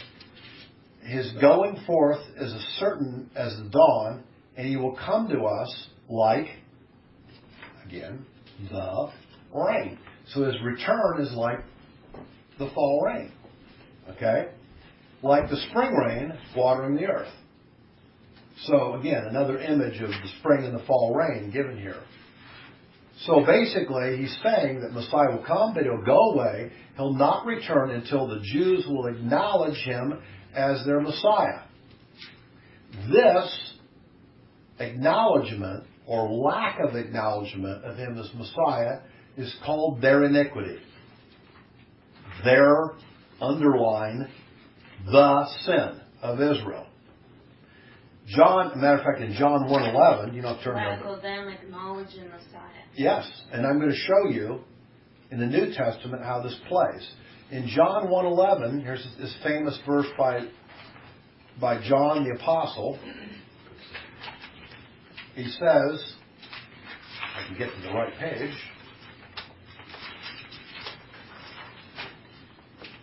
His going forth is as certain as the dawn, and He will come to us like, again, the rain. So His return is like the fall rain. Okay? Like the spring rain watering the earth. So again, another image of the spring and the fall rain given here. So basically, he's saying that Messiah will come, but He'll go away. He'll not return until the Jews will acknowledge Him as their Messiah. This acknowledgement or lack of acknowledgement of Him as Messiah is called their iniquity. Their underline the sin of Israel. Matter of fact, in John 1:11, you don't have to turn Lack over. of them acknowledging Messiah. Yes, and I'm going to show you in the New Testament how this plays. In John 1:11, here's this famous verse by John the Apostle. He says, I can get to the right page.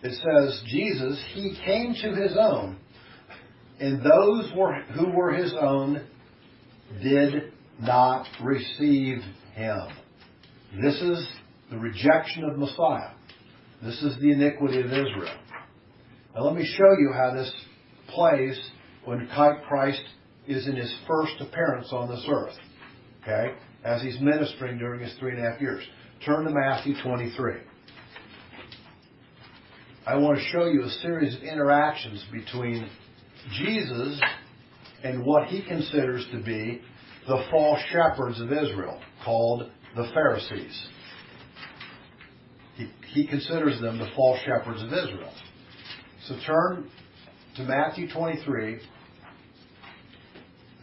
It says, Jesus, He came to His own, and those who were His own did not receive Him. This is the rejection of Messiah. This is the iniquity of Israel. Now let me show you how this plays when Christ is in His first appearance on this earth. Okay? As He's ministering during His 3.5 years. Turn to Matthew 23. I want to show you a series of interactions between Jesus and what He considers to be the false shepherds of Israel, called the Pharisees. He considers them the false shepherds of Israel. So turn to Matthew 23,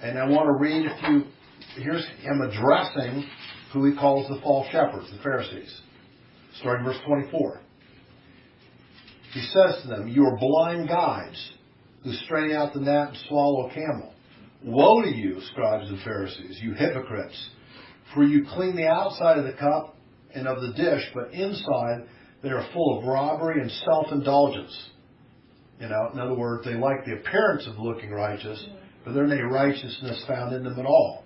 and I want to read a few. Here's Him addressing who He calls the false shepherds, the Pharisees. Starting verse 24. He says to them, "You are blind guides who strain out the gnat and swallow a camel. Woe to you, scribes and Pharisees, you hypocrites! For you clean the outside of the cup and of the dish, but inside they are full of robbery and self-indulgence." In other words, they like the appearance of looking righteous, but there ain't any righteousness found in them at all.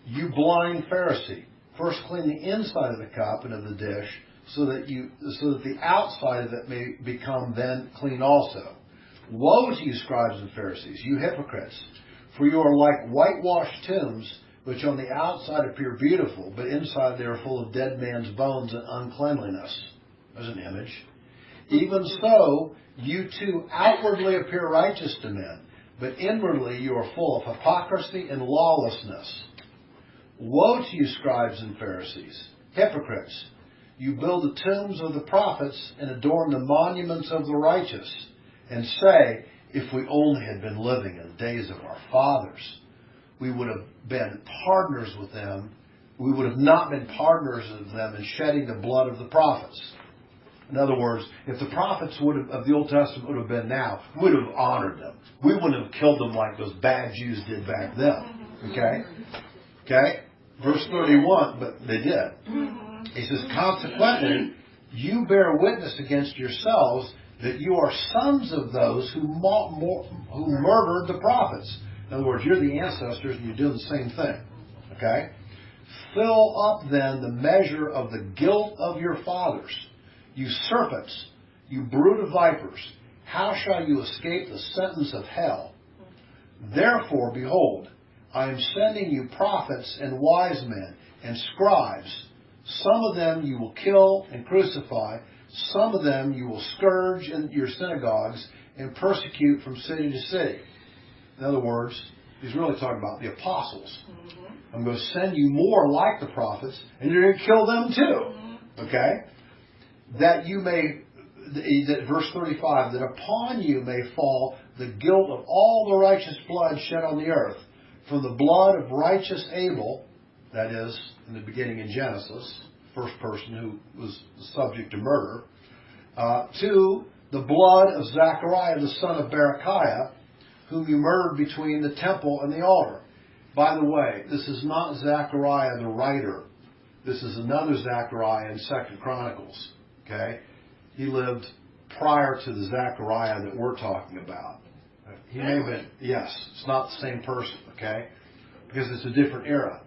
"You blind Pharisee, first clean the inside of the cup and of the dish, so that the outside of it may become then clean also. Woe to you, scribes and Pharisees, you hypocrites! For you are like whitewashed tombs, which on the outside appear beautiful, but inside they are full of dead man's bones and uncleanliness." There's an image. "Even so, you too outwardly appear righteous to men, but inwardly you are full of hypocrisy and lawlessness. Woe to you, scribes and Pharisees, hypocrites! You build the tombs of the prophets and adorn the monuments of the righteous, and say, if we only had been living in the days of our fathers, we would have been partners with them. We would have not been partners of them in shedding the blood of the prophets." In other words, if the prophets of the Old Testament would have been now, we would have honored them. We wouldn't have killed them like those bad Jews did back then. Okay? Verse 31, but they did. He says, "Consequently, you bear witness against yourselves that you are sons of those who murdered the prophets." In other words, you're the ancestors and you're doing the same thing. Okay? "Fill up then the measure of the guilt of your fathers. You serpents, you brood of vipers, how shall you escape the sentence of hell? Therefore, behold, I am sending you prophets and wise men and scribes. Some of them you will kill and crucify. Some of them you will scourge in your synagogues and persecute from city to city." In other words, he's really talking about the apostles. I'm going to send you more like the prophets, and you're going to kill them too. Okay? "That you may," verse 35, "that upon you may fall the guilt of all the righteous blood shed on the earth, from the blood of righteous Abel," that is, in the beginning in Genesis, first person who was subject to murder, "to the blood of Zechariah the son of Berechiah, whom you murdered between the temple and the altar." By the way, this is not Zechariah the writer. This is another Zechariah in 2 Chronicles. Okay? He lived prior to the Zechariah that we're talking about. He may have been, yes, it's not the same person, okay? Because it's a different era.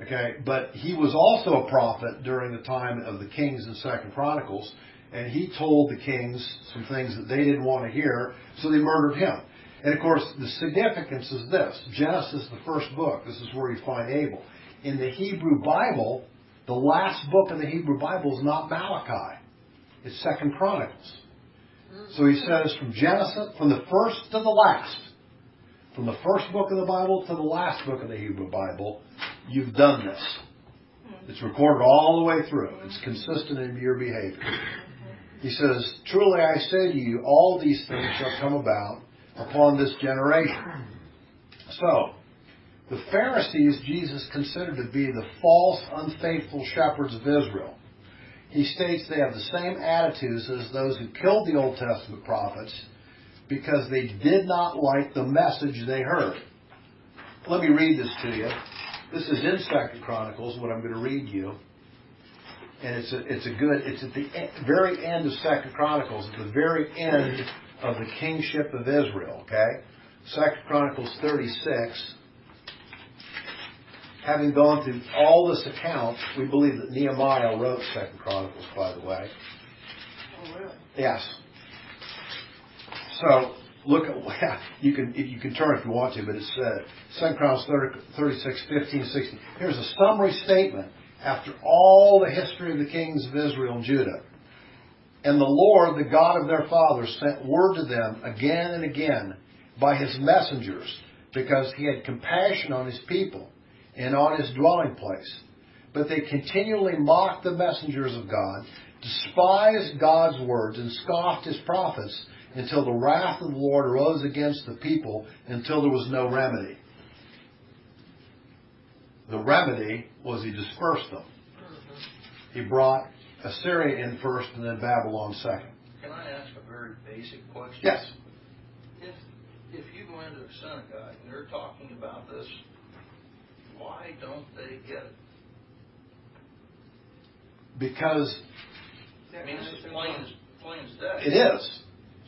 Okay? But he was also a prophet during the time of the kings in 2 Chronicles, and he told the kings some things that they didn't want to hear, so they murdered him. And of course, the significance is this. Genesis, the first book, this is where you find Abel. In the Hebrew Bible, the last book of the Hebrew Bible is not Malachi. It's 2 Chronicles. So he says from Genesis, from the first to the last, from the first book of the Bible to the last book of the Hebrew Bible, you've done this. It's recorded all the way through. It's consistent in your behavior. He says, "Truly I say to you, all these things shall come about upon this generation." So, the Pharisees Jesus considered to be the false, unfaithful shepherds of Israel. He states they have the same attitudes as those who killed the Old Testament prophets because they did not like the message they heard. Let me read this to you. This is in 2 Chronicles, what I'm going to read you. And it's at the very end of 2 Chronicles, at the very end of the kingship of Israel, okay? 2 Chronicles 36. having gone through all this account, we believe that Nehemiah wrote 2nd Chronicles, by the way. Oh, really? Yes. So look at you can turn if you want to, but it's 2 Chronicles 36, 15, 16. Here's a summary statement after all the history of the kings of Israel and Judah. And the Lord, the God of their fathers, sent word to them again and again by his messengers, because he had compassion on his people and on his dwelling place. But they continually mocked the messengers of God, despised God's words, and scoffed his prophets, until the wrath of the Lord arose against the people, until there was no remedy. The remedy was he dispersed them. He brought Assyria in first and then Babylon second. Can I ask a very basic question? Yes. If you go into a synagogue and they're talking about this, why don't they get it? Because I mean, it's as plain as day. it is.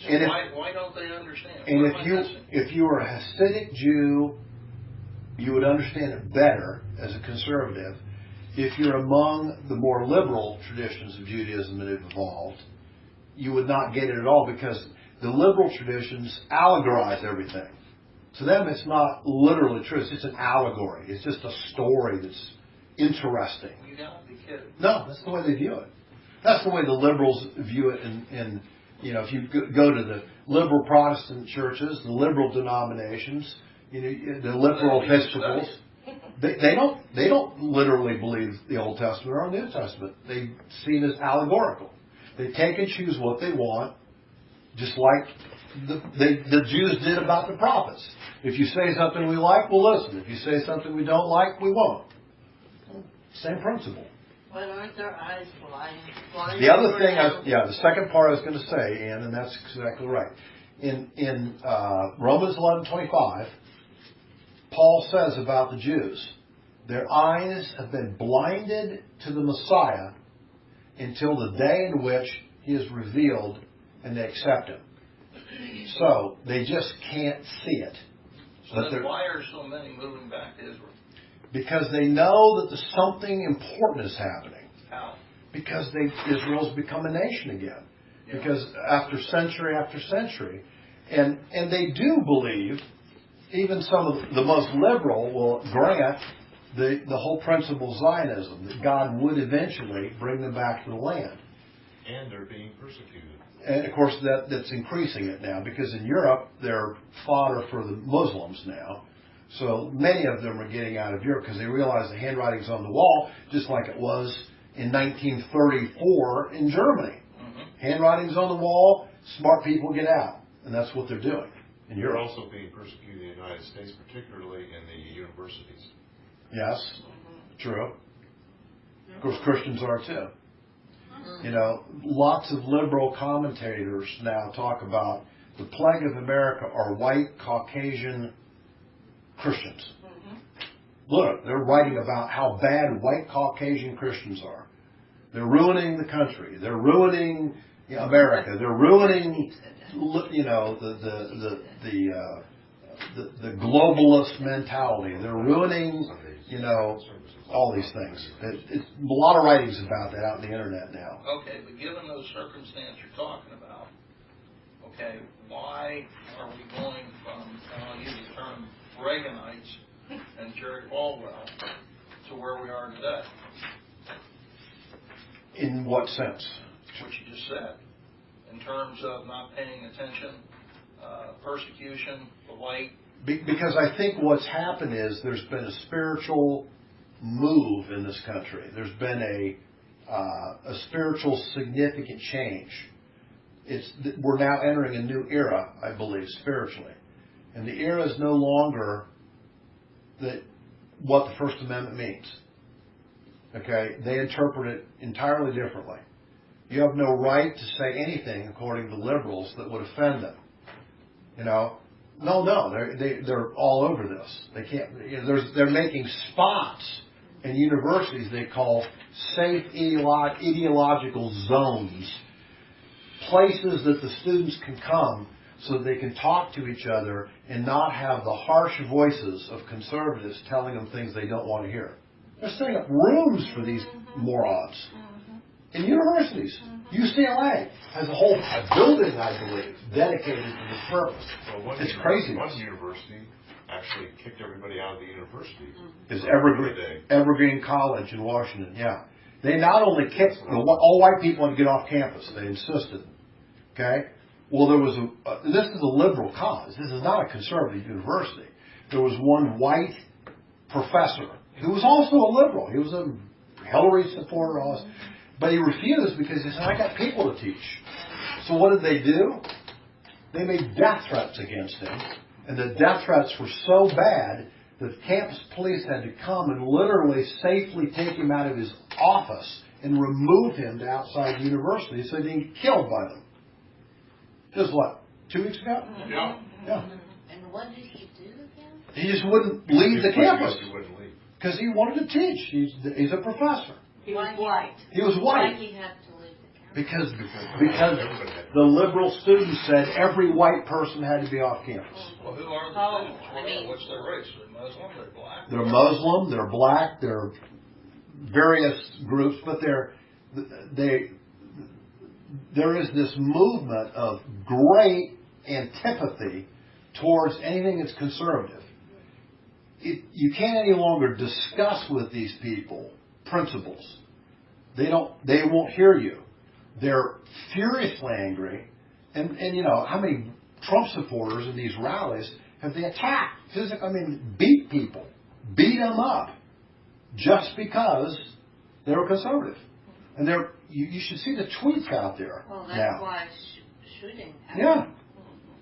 So And why don't they understand? And What am I missing? if you were a Hasidic Jew, you would understand it better as a conservative. If you're among the more liberal traditions of Judaism that have evolved, you would not get it at all, because the liberal traditions allegorize everything. To them, it's not literally true. It's just an allegory. It's just a story that's interesting. You gotta be kidding. No, that's the way they view it. That's the way the liberals view it. In if you go to the liberal Protestant churches, the liberal denominations, the liberal Episcopals, they don't literally believe the Old Testament or the New Testament. They see it as allegorical. They take and choose what they want, just like the Jews did about the prophets. If you say something we like, we'll listen. If you say something we don't like, we won't. Same principle. But aren't their eyes blind? The other thing, the second part I was going to say, Ann, and that's exactly right. In Romans 11:25, Paul says about the Jews, their eyes have been blinded to the Messiah until the day in which he is revealed and they accept him. So they just can't see it. So then why are so many moving back to Israel? Because they know that there's something important is happening. How? Because Israel's become a nation again. Yeah. Because after century, and they do believe, even some of the most liberal will grant the whole principle of Zionism, that God would eventually bring them back to the land. And they're being persecuted. And of course that's increasing it now, because in Europe they're fodder for the Muslims now. So many of them are getting out of Europe because they realize the handwriting's on the wall, just like it was in 1934 in Germany. Mm-hmm. Handwriting's on the wall, smart people get out. And that's what they're doing in They're Europe. also being persecuted in the United States, particularly in the universities. Yes, true. Of course, Christians are too. Lots of liberal commentators now talk about the plague of America are white Caucasian Christians. Look, they're writing about how bad white Caucasian Christians are. They're ruining the country. They're ruining America. They're ruining, the globalist mentality. They're ruining, all these things. It's a lot of writings about that out on the internet now. Okay, but given those circumstances you're talking about, okay, why are we going from, and I'll use the term Reaganites and Jerry Falwell, to where we are today? In what sense? What you just said, in terms of not paying attention, persecution, the light. Because I think what's happened is there's been a spiritual move in this country. There's been a spiritual significant change. We're now entering a new era, I believe, spiritually. And the era is no longer what the First Amendment means. Okay? They interpret it entirely differently. You have no right to say anything, according to liberals, that would offend them. No, they're all over this. They can't. They're making spots in universities they call safe ideological zones, places that the students can come so they can talk to each other and not have the harsh voices of conservatives telling them things they don't want to hear. They're setting up rooms for these morons in universities. UCLA has a building, I believe, dedicated to this purpose. Well, It's crazy. One university actually kicked everybody out of the university. Is Evergreen College in Washington, yeah. They not only kicked, all white people had to get off campus. They insisted. Okay? Well, there was this is a liberal college. This is not a conservative university. There was one white professor who was also a liberal. He was a Hillary supporter, all this. But he refused because he said, I got people to teach. So what did they do? They made death threats against him. And the death threats were so bad that campus police had to come and literally safely take him out of his office and remove him to outside the university so he didn't get killed by them. Just what, 2 weeks ago? Yeah. Yeah. And what did he do again? He just wouldn't leave the campus He wouldn't leave. because he wanted to teach. He's a professor. He was white. He was Why white did he have to leave the campus? because the liberal students said every white person had to be off campus. Well, who are the Oh, students? I mean- What's their race? They're Muslim, they're black? They're Muslim, they're black, they're various groups, but there is this movement of great antipathy towards anything that's conservative. You can't any longer discuss with these people principles. They won't hear you. They're furiously angry, and you know how many Trump supporters in these rallies have they attacked? Beat people, beat them up, just because they were conservative. And you should see the tweets out there. Well, that's now. why shooting happened.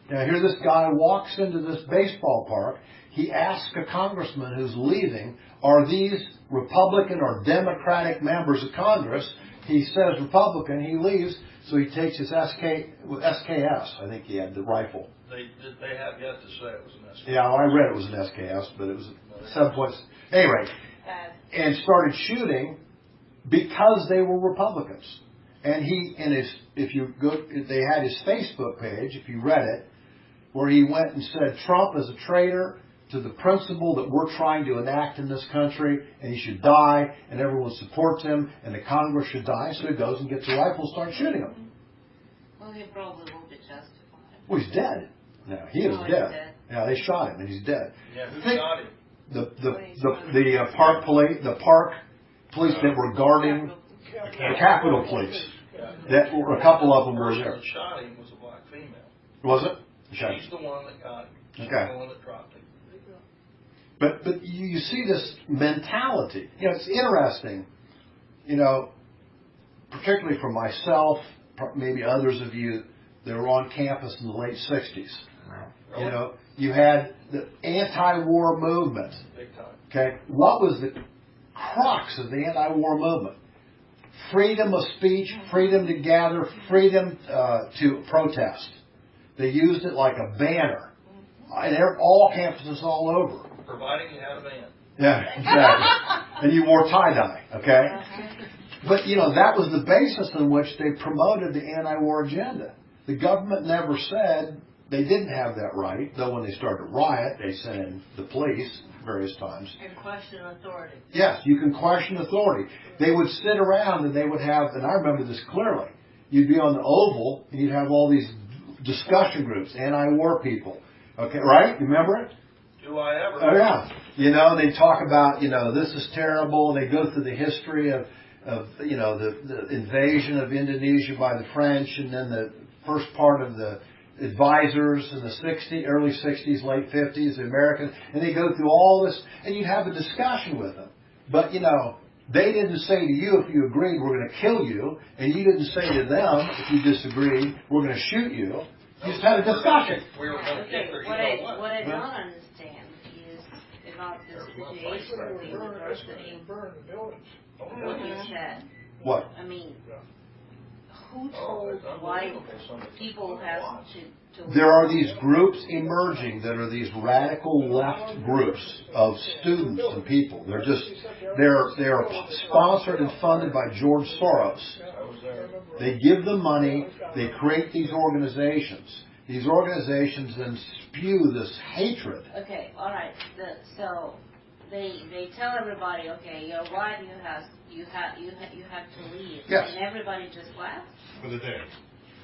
Yeah. Now here this guy walks into this baseball park. He asks a congressman who's leaving, are these Republican or Democratic members of Congress? He says Republican. He leaves, so he takes his SKS. I think he had the rifle. They have yet to say it was an SKS. Yeah, well, I read it was an SKS, but it was 7 points. Anyway, and started shooting because they were Republicans. And they had his Facebook page, if you read it, where he went and said Trump is a traitor to the principle that we're trying to enact in this country, and he should die, and everyone supports him, and the Congress should die. So he goes and gets a rifle and starts shooting him. Well, he probably won't be justified. Well, he's dead. No, he is Oh, he's dead. dead. Yeah, they shot him, and he's dead. Yeah, who Think- shot him? The park police that were guarding the Capitol Police. That were, a couple of them were The there. person that shot him was a black female. Was it? Okay. She's the one that got him. She's Okay. the one that dropped him. But you see this mentality. You know, it's interesting. You know, particularly for myself, maybe others of you that were on campus in the late '60s. You know, you had the anti-war movement. Big time. Okay, what was the crux of the anti-war movement? Freedom of speech, freedom to gather, freedom to protest. They used it like a banner. And all campuses all over. Providing you had a van. Yeah, exactly. And you wore tie-dye, okay? But, you know, that was the basis on which they promoted the anti-war agenda. The government never said they didn't have that right, though when they started to riot, they sent in the police various times. And question authority. Yes, you can question authority. They would sit around and they would have, and I remember this clearly, you'd be on the Oval and you'd have all these discussion groups, anti-war people. Okay, right? You remember it? Do I ever? Oh, yeah. You know, they talk about, you know, this is terrible, and they go through the history of you know, the invasion of Indonesia by the French, and then the first part of the advisors in the early 60s, late 50s, the Americans, and they go through all this, and you'd have a discussion with them. But, you know, they didn't say to you, if you agreed, we're going to kill you, and you didn't say to them, if you disagreed, we're going to shoot you. You just had a discussion. We were going to Okay, get there. what I don't understand is about the situation at the university, Burn the buildings. what you said. What? I mean, who told white people have to There are these groups emerging that are these radical left groups of students and people. They're sponsored and funded by George Soros. I was there. They give them money. They create these organizations. these organizations then spew this hatred. Okay, all right. So they tell everybody, okay, you're white, you have to leave. Yes. And everybody just laughed. For the day.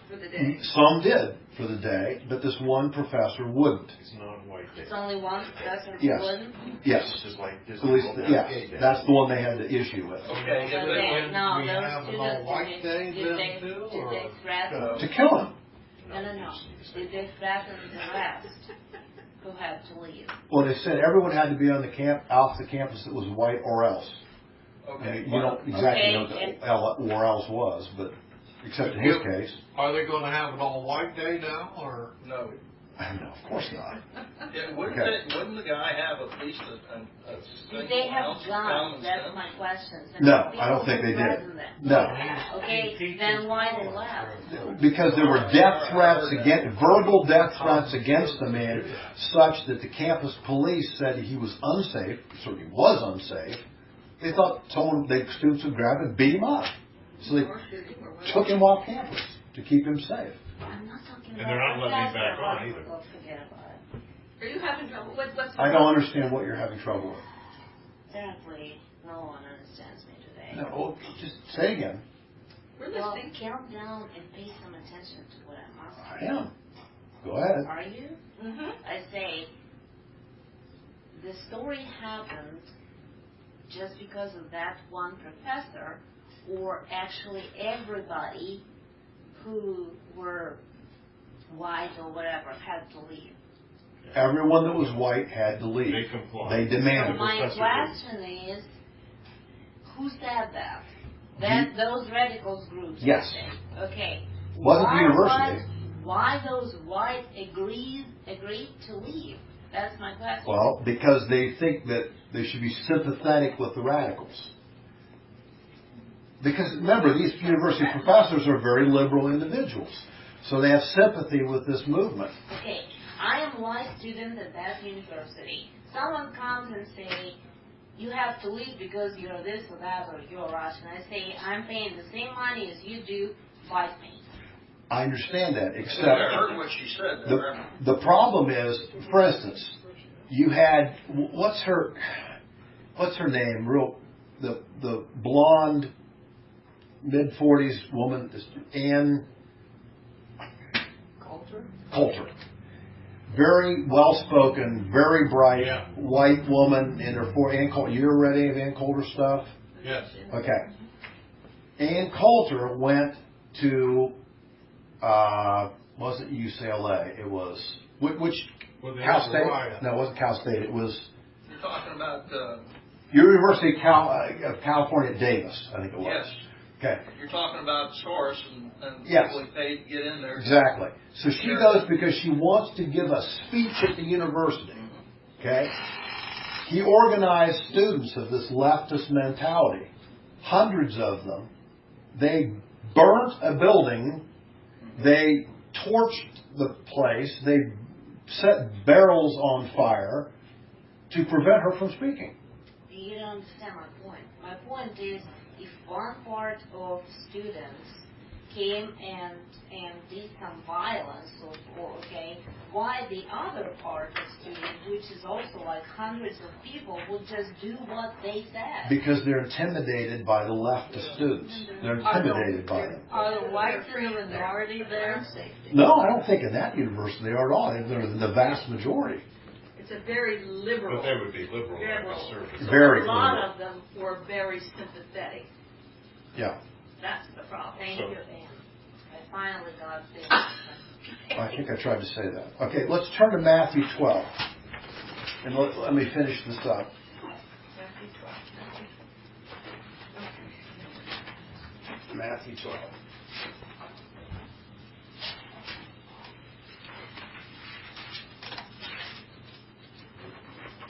For the day. Some did for the day, but this one professor wouldn't. It's non-white day. It's only one professor who Yes. wouldn't. Yes. Just like this. At least, yeah, that's the one they had the issue with. Okay, But if they- then, no, we those have an students, all-white day did then they too, did or- they threaten? To kill him. No. Did they threaten the rest who had to leave? Well, they said everyone had to be on the off the campus that was white or else. Okay. You don't exactly know Okay, what the or else was, but except in his case. Are they gonna have an all-white day now, or? No. No, of course not. Yeah, wouldn't, Okay. wouldn't the guy have at least a Did they single have ounce of guns? common That's sense? my question. No, People I don't think who they did. threatened them. No, Okay, then why they left? because there were death threats verbal death threats against the man, such that the campus police said he was unsafe. Certainly was unsafe. They thought students would grab him and beat him up, so they took him off campus to keep him safe. I'm not talking about And they're not letting him professor, back on but either. we'll forget about it. Are you having trouble? What's the I don't understand what you're having trouble with. Apparently, no one understands me today. No, well, just say again. We're Well, listening. calm down and pay some attention to what I'm I asking. am. Go ahead. Are you? Mm-hmm. I say, the story happened just because of that one professor, or actually everybody who were white or whatever had to leave. Everyone that was white had to leave. They complied. They So demanded. my professor question is, who said that? That those radicals groups. Yes. say. Okay. Wasn't the Why university. Why those white agreed to leave? That's my question. Well, because they think that they should be sympathetic with the radicals. Because remember, these university professors are very liberal individuals, so they have sympathy with this movement. Okay, I am a white student at that university. Someone comes and say, you have to leave because you're this or that or you're Russian. I say, I'm paying the same money as you do, fight me. I understand that, I except heard what she said there. the problem is, for instance, you had what's her name? The blonde mid-40s woman, Ann Coulter. Very well-spoken, very bright, Yeah. white woman in her Ann Coulter. You ever read any of Ann Coulter stuff? Yes. Okay. Ann Coulter went to, wasn't UCLA, it was, which Well, they Cal had a State? riot. No, it wasn't Cal State, it was You're talking about, University of California at Davis, I think it was. yes, Okay, you're talking about Soros and Yes. people he paid to get in there. exactly. So she goes because she wants to give a speech at the university. Okay? He organized students of this leftist mentality, hundreds of them. They burnt a building, they torched the place, they set barrels on fire to prevent her from speaking. You don't understand my point. My point is, if one part of students came and did some violence, why the other part of students, which is also like hundreds of people, would just do what they said? Because they're intimidated by the leftist students. They're intimidated by them. Are the whites in the minority there? No, I don't think in that university they are at all. They're the vast majority. It's a very liberal. But they would be liberal, not Liberal. conservative. So Very a lot liberal. of them were very sympathetic. Yeah. That's the problem. Thank So- you, Anne. I finally got this. I think I tried to say that. Okay, let's turn to Matthew 12. And let me finish this up. Matthew 12.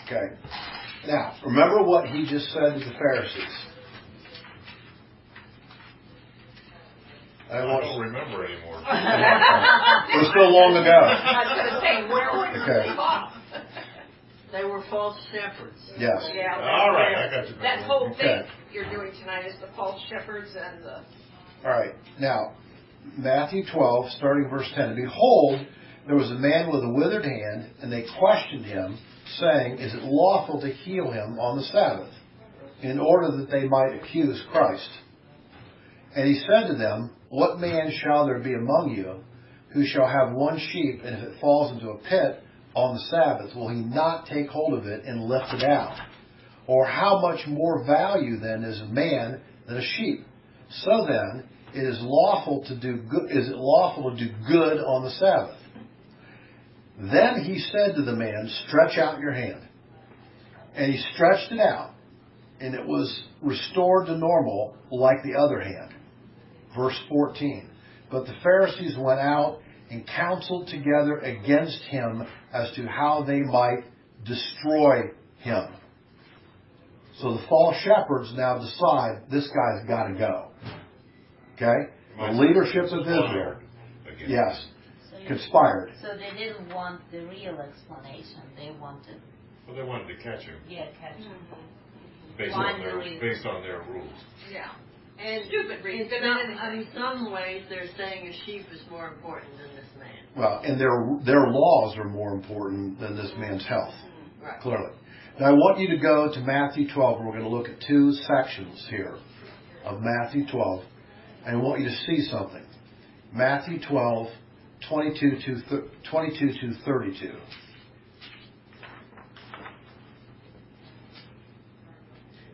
Okay. Now, remember what he just said to the Pharisees. I don't remember anymore. It was so long ago. I was going to say, where were you Okay. off? They were false shepherds. Yes. Yeah. All right, I got you. That whole thing Okay. you're doing tonight is the false shepherds and the. All right. Now, Matthew 12, starting verse 10. Behold, there was a man with a withered hand, and they questioned him, saying, is it lawful to heal him on the Sabbath? In order that they might accuse Christ. And he said to them, what man shall there be among you, who shall have one sheep, and if it falls into a pit on the Sabbath, will he not take hold of it and lift it out? Or how much more value then is a man than a sheep? So then, it is lawful to do good. Is it lawful to do good on the Sabbath? Then he said to the man, stretch out your hand. And he stretched it out, and it was restored to normal like the other hand. Verse 14. But the Pharisees went out and counseled together against him as to how they might destroy him. So the false shepherds now decide this guy's got to go. Okay? The leadership of Israel. Yes. Conspired. So they didn't want the real explanation. They wanted. Well, they wanted to catch him. Yeah, catch him. Based on their rules. Yeah. And Stupid reason. in some ways, they're saying a sheep is more important than this man. Well, and their laws are more important than this man's health. Right. Clearly. Now I want you to go to Matthew 12, and we're going to look at two sections here of Matthew 12. And I want you to see something. Matthew 12, 22 to 32.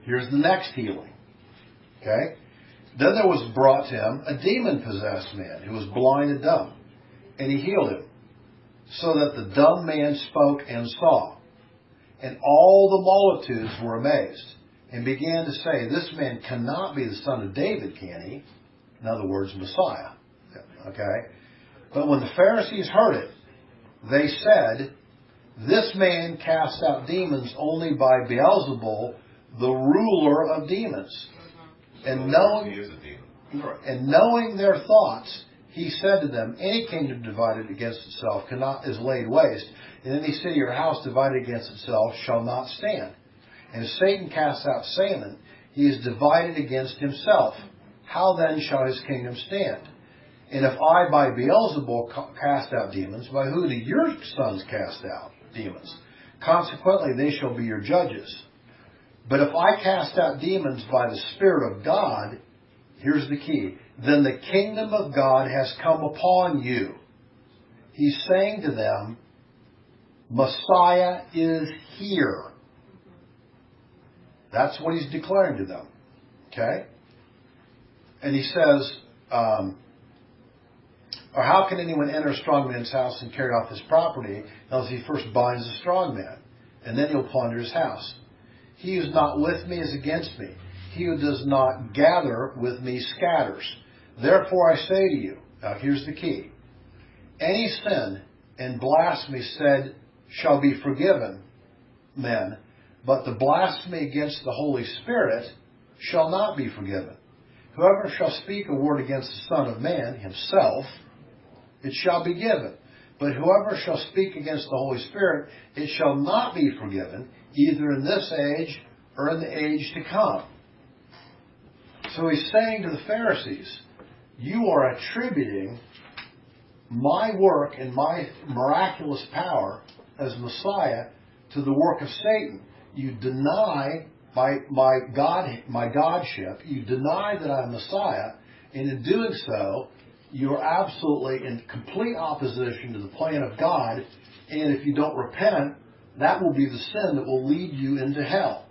Here's the next healing. Okay? Then there was brought to him a demon-possessed man who was blind and dumb. And he healed him, so that the dumb man spoke and saw. And all the multitudes were amazed, and began to say, this man cannot be the son of David, can he? In other words, Messiah. Okay? But when the Pharisees heard it, they said, this man casts out demons only by Beelzebul, the ruler of demons. And knowing their thoughts, he said to them, any kingdom divided against itself is laid waste, and any city or house divided against itself shall not stand. And if Satan casts out Satan, he is divided against himself. How then shall his kingdom stand? And if I by Beelzebul cast out demons, by who do your sons cast out demons? Consequently, they shall be your judges. But if I cast out demons by the Spirit of God, here's the key, then the kingdom of God has come upon you. He's saying to them, Messiah is here. That's what he's declaring to them. Okay? And he says, or how can anyone enter a strong man's house and carry off his property unless he first binds the strong man? And then he'll plunder his house. He who is not with me is against me. He who does not gather with me scatters. Therefore I say to you, now here's the key. Any sin and blasphemy said shall be forgiven men, but the blasphemy against the Holy Spirit shall not be forgiven. Whoever shall speak a word against the Son of Man himself, it shall be given. But whoever shall speak against the Holy Spirit, it shall not be forgiven, either in this age or in the age to come. So he's saying to the Pharisees, you are attributing my work and my miraculous power as Messiah to the work of Satan. You deny my Godship. You deny that I'm Messiah. And in doing so, you're absolutely in complete opposition to the plan of God. And if you don't repent, that will be the sin that will lead you into hell.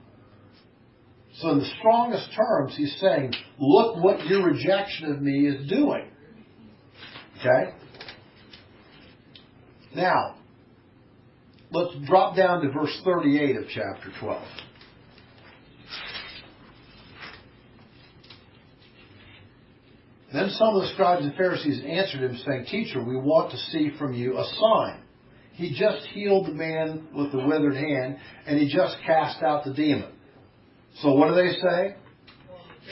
So in the strongest terms, he's saying, look what your rejection of me is doing. Okay? Now, let's drop down to verse 38 of chapter 12. Then some of the scribes and Pharisees answered him, saying, Teacher, we want to see from you a sign. He just healed the man with the withered hand, and he just cast out the demon. So what do they say?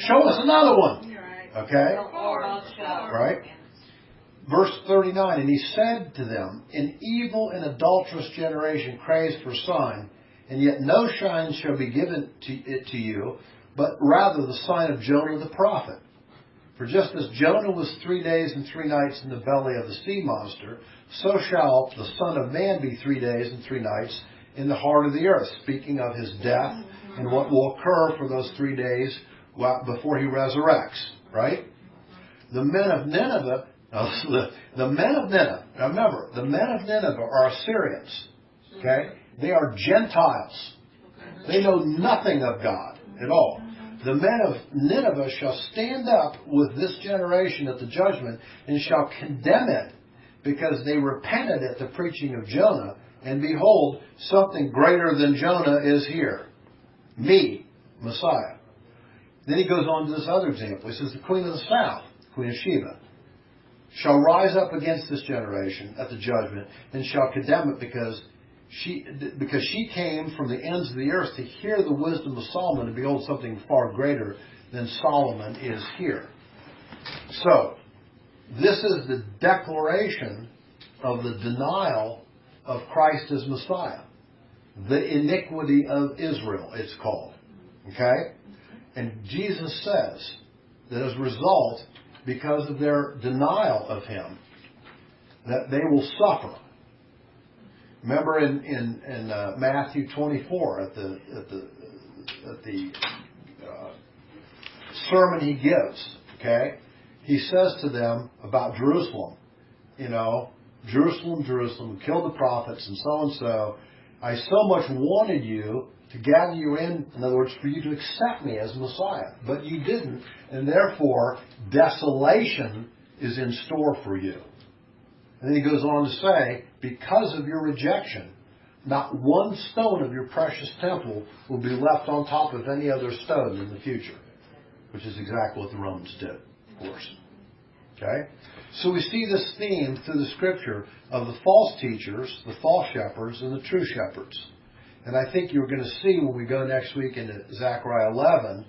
Show us another one. Okay? Right? Verse 39, and he said to them, an evil and adulterous generation craves for a sign, and yet no sign shall be given to you, but rather the sign of Jonah the prophet. For just as Jonah was 3 days and 3 nights in the belly of the sea monster, so shall the Son of Man be 3 days and 3 nights in the heart of the earth, speaking of his death and what will occur for those 3 days before he resurrects, right? The men of Nineveh, now remember, the men of Nineveh are Assyrians, okay? They are Gentiles. They know nothing of God at all. The men of Nineveh shall stand up with this generation at the judgment and shall condemn it, because they repented at the preaching of Jonah, and behold, something greater than Jonah is here. Me, Messiah. Then he goes on to this other example. He says, the queen of the south, Queen of Sheba, shall rise up against this generation at the judgment and shall condemn it, because she came from the ends of the earth to hear the wisdom of Solomon, and behold, something far greater than Solomon is here. So, this is the declaration of the denial of Christ as Messiah. The iniquity of Israel, it's called. Okay? And Jesus says that as a result, because of their denial of Him, that they will suffer. Remember in Matthew 24 at the sermon He gives, okay? He says to them about Jerusalem, Jerusalem, Jerusalem, who killed the prophets and so, I so much wanted you to gather you in other words, for you to accept me as Messiah. But you didn't, and therefore, desolation is in store for you. And then he goes on to say, because of your rejection, not one stone of your precious temple will be left on top of any other stone in the future. Which is exactly what the Romans did, of course. Okay? So we see this theme through the Scripture of the false teachers, the false shepherds, and the true shepherds. And I think you're going to see when we go next week into Zechariah 11,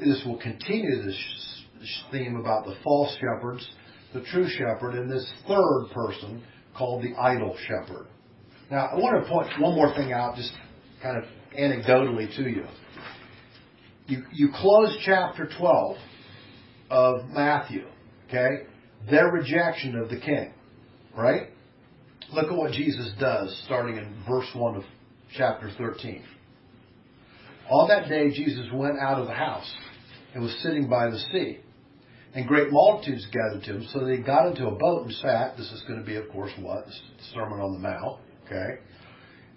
this will continue this theme about the false shepherds, the true shepherd, and this third person called the idol shepherd. Now, I want to point one more thing out, just kind of anecdotally to you. You close chapter 12 of Matthew, okay? Their rejection of the king, right? Look at what Jesus does, starting in verse 1 of chapter 13. On that day, Jesus went out of the house and was sitting by the sea. And great multitudes gathered to him, so that he got into a boat and sat. This is going to be, of course, what? The Sermon on the Mount, okay?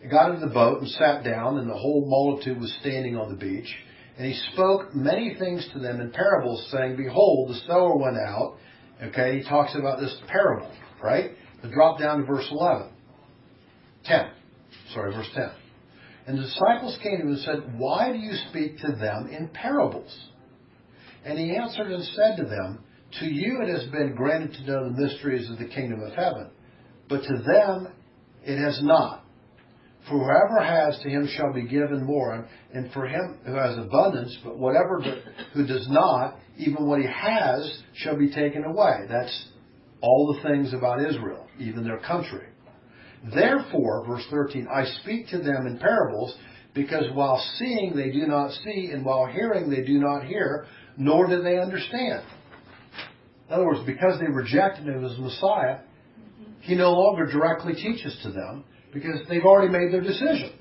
He got into the boat and sat down, and the whole multitude was standing on the beach. And he spoke many things to them in parables, saying, behold, the sower went out. Okay, he talks about this parable, right? But drop down to verse 10. And the disciples came to him and said, why do you speak to them in parables? And he answered and said to them, to you it has been granted to know the mysteries of the kingdom of heaven, but to them it has not. For whoever has, to him shall be given more, and for him who has abundance, but who does not, even what he has shall be taken away. That's all the things about Israel, even their country. Therefore, verse 13, I speak to them in parables, because while seeing they do not see, and while hearing they do not hear, nor do they understand. In other words, because they rejected him as Messiah, he no longer directly teaches to them, because they've already made their decision.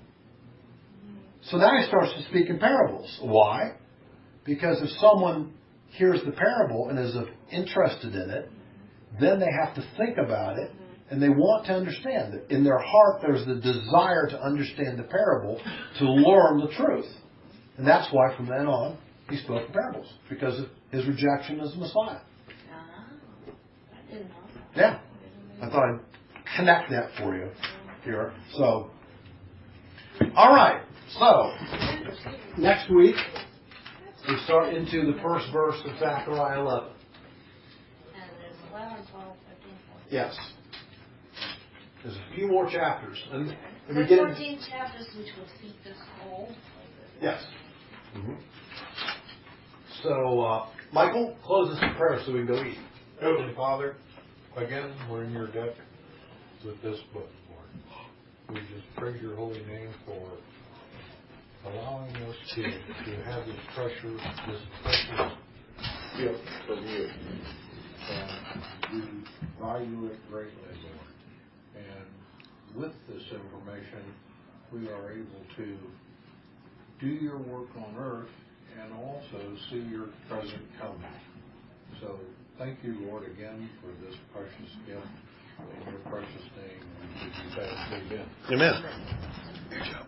So now he starts to speak in parables. Why? Because if someone hears the parable and is interested in it, then they have to think about it, and they want to understand it. In their heart, there's the desire to understand the parable, to learn the truth. And that's why from then on, he spoke in parables, because of his rejection as the Messiah. I didn't know. Yeah. I thought I'd connect that for you here. So, all right. So, next week, we start into the first verse of Zechariah 11. And there's 11, 12, 13, 14. Yes. There's a few more chapters. And we The get 14 chapters which will feed the soul. Yes. Mm-hmm. So, Michael, close us in prayer so we can go eat. Heavenly Father, again, we're in your debt with this book, Lord. We just praise your holy name for allowing us to have this precious gift from you. And we value it greatly, Lord. And with this information, we are able to do your work on earth and also see your present coming. So thank you, Lord, again for this precious gift. In your precious name, we give you thanks. Amen. Amen. Good job.